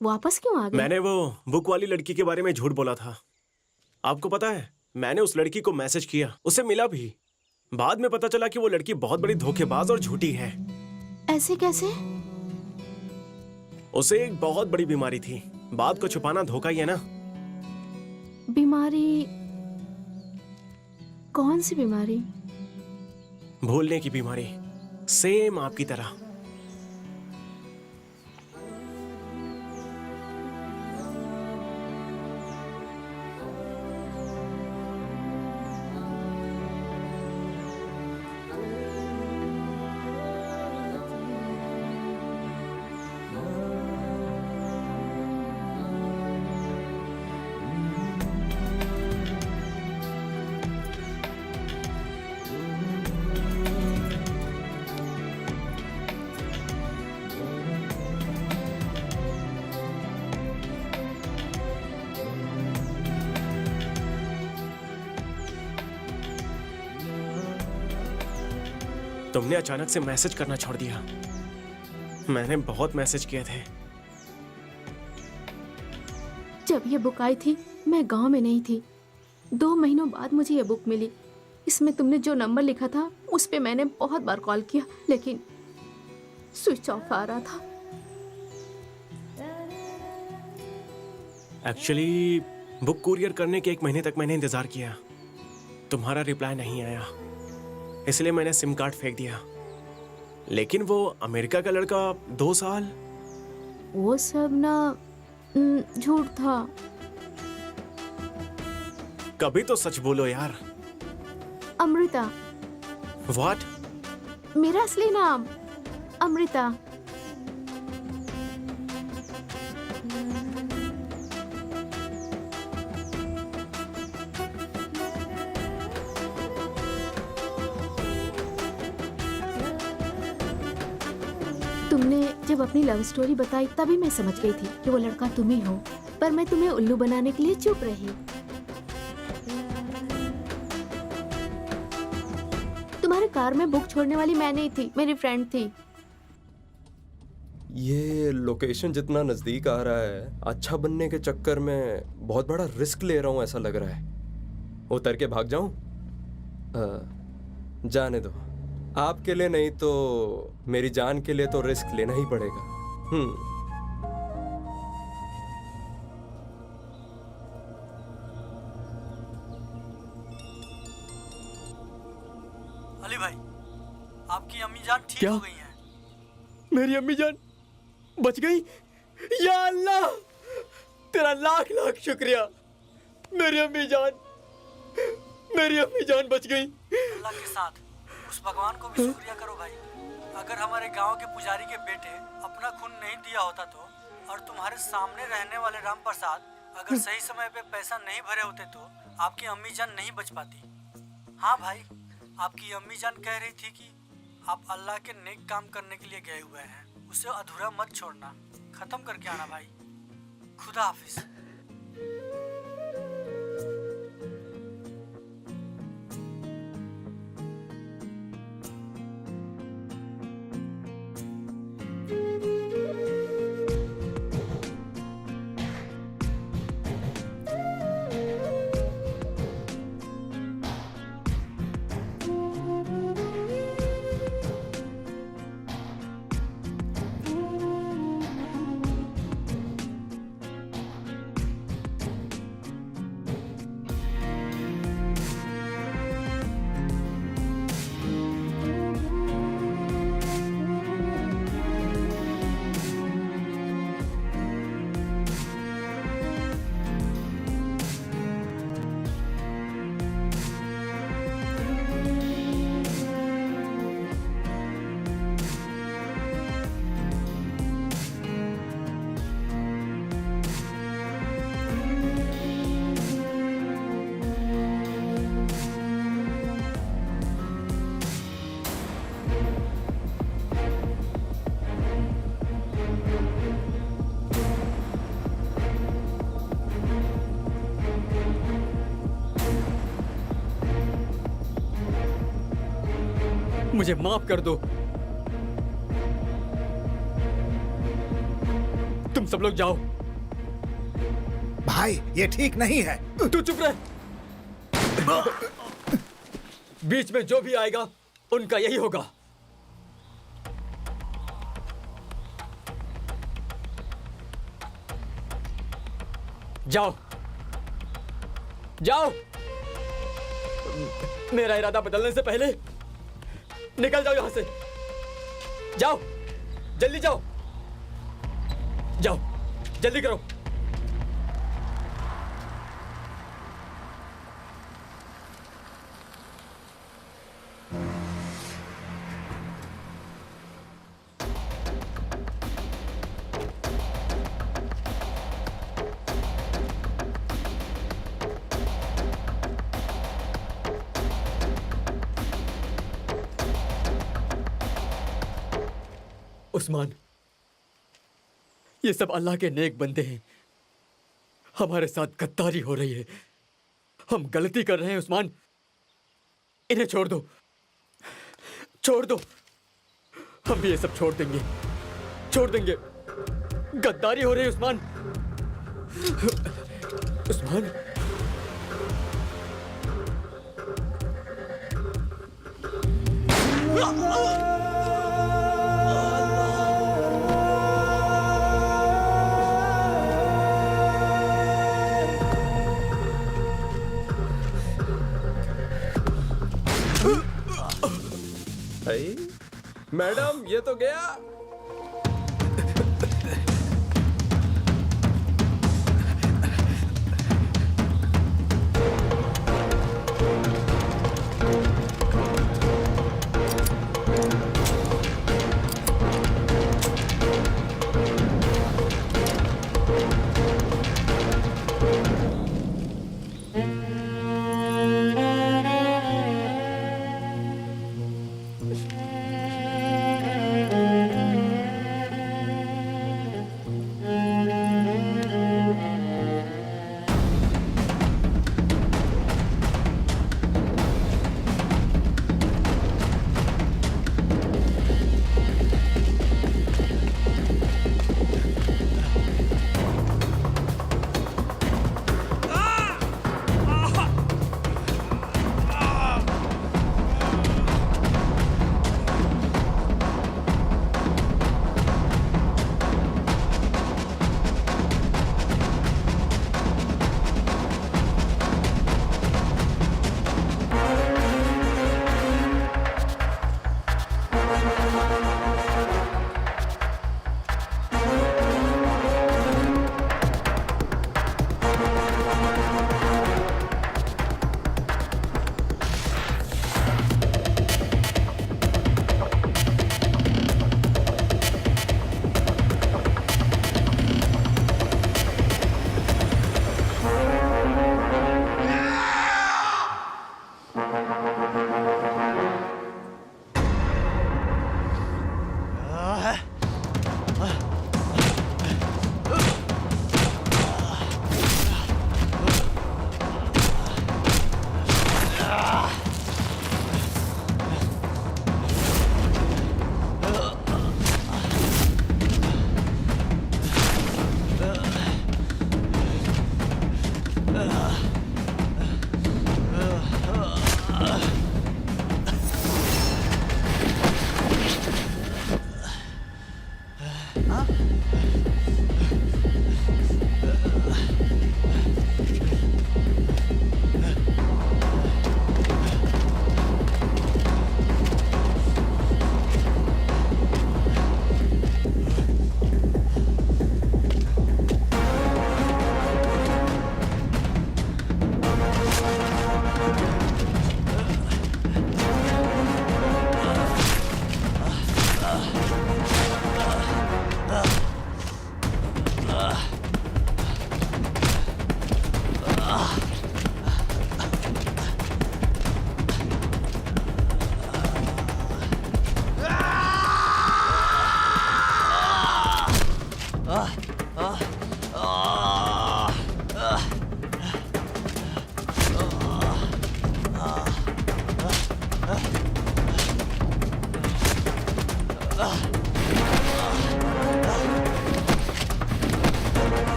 वापस क्यों आ गए? मैंने वो बुक वाली लड़की के बारे में झूठ बोला था। आपको पता है, मैंने उस लड़की को मैसेज किया, उसे मिला भी। बाद में पता चला कि वो लड़की बहुत बड़ी धोखेबाज और झूठी है। ऐसे कैसे? उसे एक बहुत बड़ी बीमारी थी। बात को छुपाना धोखा ही है ना। बीमारी? कौन सी बीमारी? भूलने की बीमारी, सेम आपकी तरह। तुमने अचानक से मैसेज करना छोड़ दिया। मैंने बहुत मैसेज किए थे। जब ये बुक आई थी मैं गांव में नहीं थी। 2 महीनों बाद मुझे ये बुक मिली। इसमें तुमने जो नंबर लिखा था उस पे मैंने बहुत बार कॉल किया, लेकिन स्विच ऑफ आ रहा था। एक्चुअली बुक कुरियर करने के 1 महीने तक मैंने इंतजार किया। तुम्हारा रिप्लाई नहीं आया, इसलिए मैंने सिम कार्ड फेंक दिया। लेकिन वो अमेरिका का लड़का 2 साल, वो सब ना झूठ था। कभी तो सच बोलो यार। अमृता, व्हाट? मेरा असली नाम अमृता। तुमने जब अपनी लव स्टोरी बताई तभी मैं समझ गई थी कि वो लड़का तुम ही हो, पर मैं तुम्हें उल्लू बनाने के लिए चुप रही। तुम्हारे कार में बुक छोड़ने वाली मैं नहीं थी, मेरी फ्रेंड थी। ये लोकेशन जितना नजदीक आ रहा है, अच्छा बनने के चक्कर में बहुत बड़ा रिस्क ले रहा हूं ऐसा लग रहा है। उतर के भाग जाऊं? जाने दो, आपके लिए नहीं तो मेरी जान के लिए तो रिस्क लेना ही पड़ेगा। अली भाई, आपकी अम्मी जान ठीक क्या? हो गई हैं। मेरी अम्मी जान बच गई? या अल्लाह, तेरा लाख लाख शुक्रिया। मेरी अम्मी जान बच गई। अल्लाह के साथ उस भगवान को भी शुक्रिया करो भाई। अगर हमारे गांव के पुजारी के बेटे अपना खून नहीं दिया होता तो, और तुम्हारे सामने रहने वाले राम प्रसाद अगर सही समय पे पैसा नहीं भरे होते तो आपकी अम्मी जान नहीं बच पाती। हाँ भाई, आपकी अम्मी जान कह रही थी कि आप अल्लाह के नेक काम करने के लिए गए हुए हैं, उसे अधूरा मत छोड़ना, खत्म करके आना भाई। खुदा हाफिज। मुझे माफ कर दो। तुम सब लोग जाओ। भाई ये ठीक नहीं है। तू चुप रह। बीच में जो भी आएगा उनका यही होगा। जाओ जाओ, मेरा इरादा बदलने से पहले निकल जाओ यहां से। जाओ, जल्दी जाओ, जाओ, जल्दी करो। उस्मान, ये सब अल्लाह के नेक बंदे हैं। हमारे साथ गद्दारी हो रही है। हम गलती कर रहे हैं उस्मान। इन्हें छोड़ दो, छोड़ दो। हम भी ये सब छोड़ देंगे, छोड़ देंगे। गद्दारी हो रही है उस्मान। उस्मान, मैडम ये तो गया।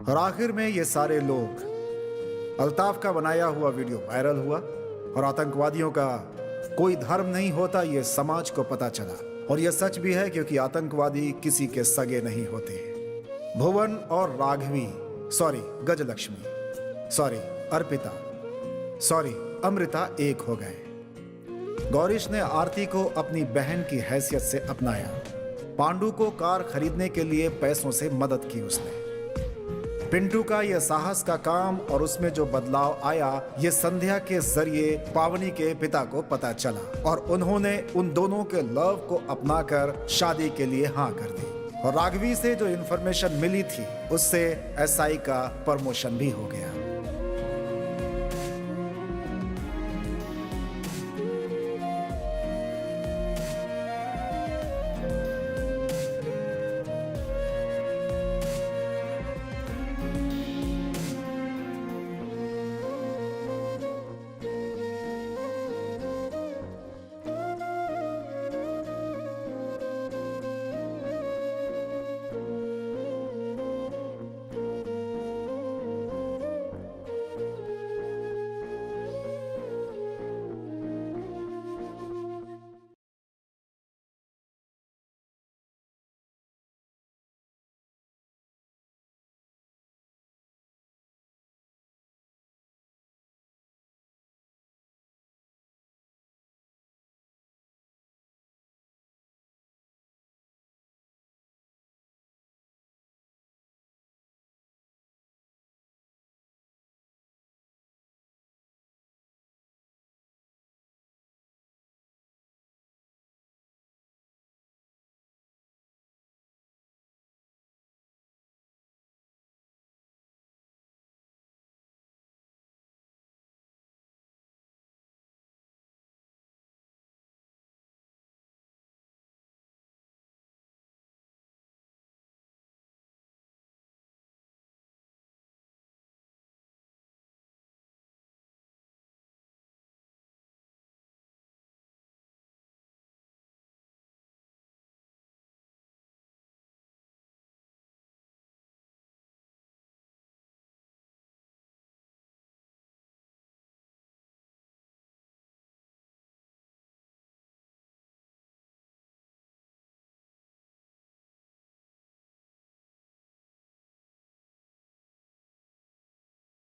और आखिर में ये सारे लोग, अल्ताफ का बनाया हुआ वीडियो वायरल हुआ और आतंकवादियों का कोई धर्म नहीं होता ये समाज को पता चला। और ये सच भी है क्योंकि आतंकवादी किसी के सगे नहीं होते। भुवन और Raghavi, sorry Gajalakshmi, sorry Arpita, sorry Amrita एक हो गए। गौरीश ने आरती को अपनी बहन की हैसियत से अपनाया। पांडु को कार खरीदने के लिए पैसों से मदद की उसने। पिंटू का यह साहस का काम और उसमें जो बदलाव आया ये संध्या के जरिए पावनी के पिता को पता चला और उन्होंने उन दोनों के लव को अपनाकर शादी के लिए हाँ कर दी। और राघवी से जो इन्फॉर्मेशन मिली थी उससे एसआई का प्रमोशन भी हो गया।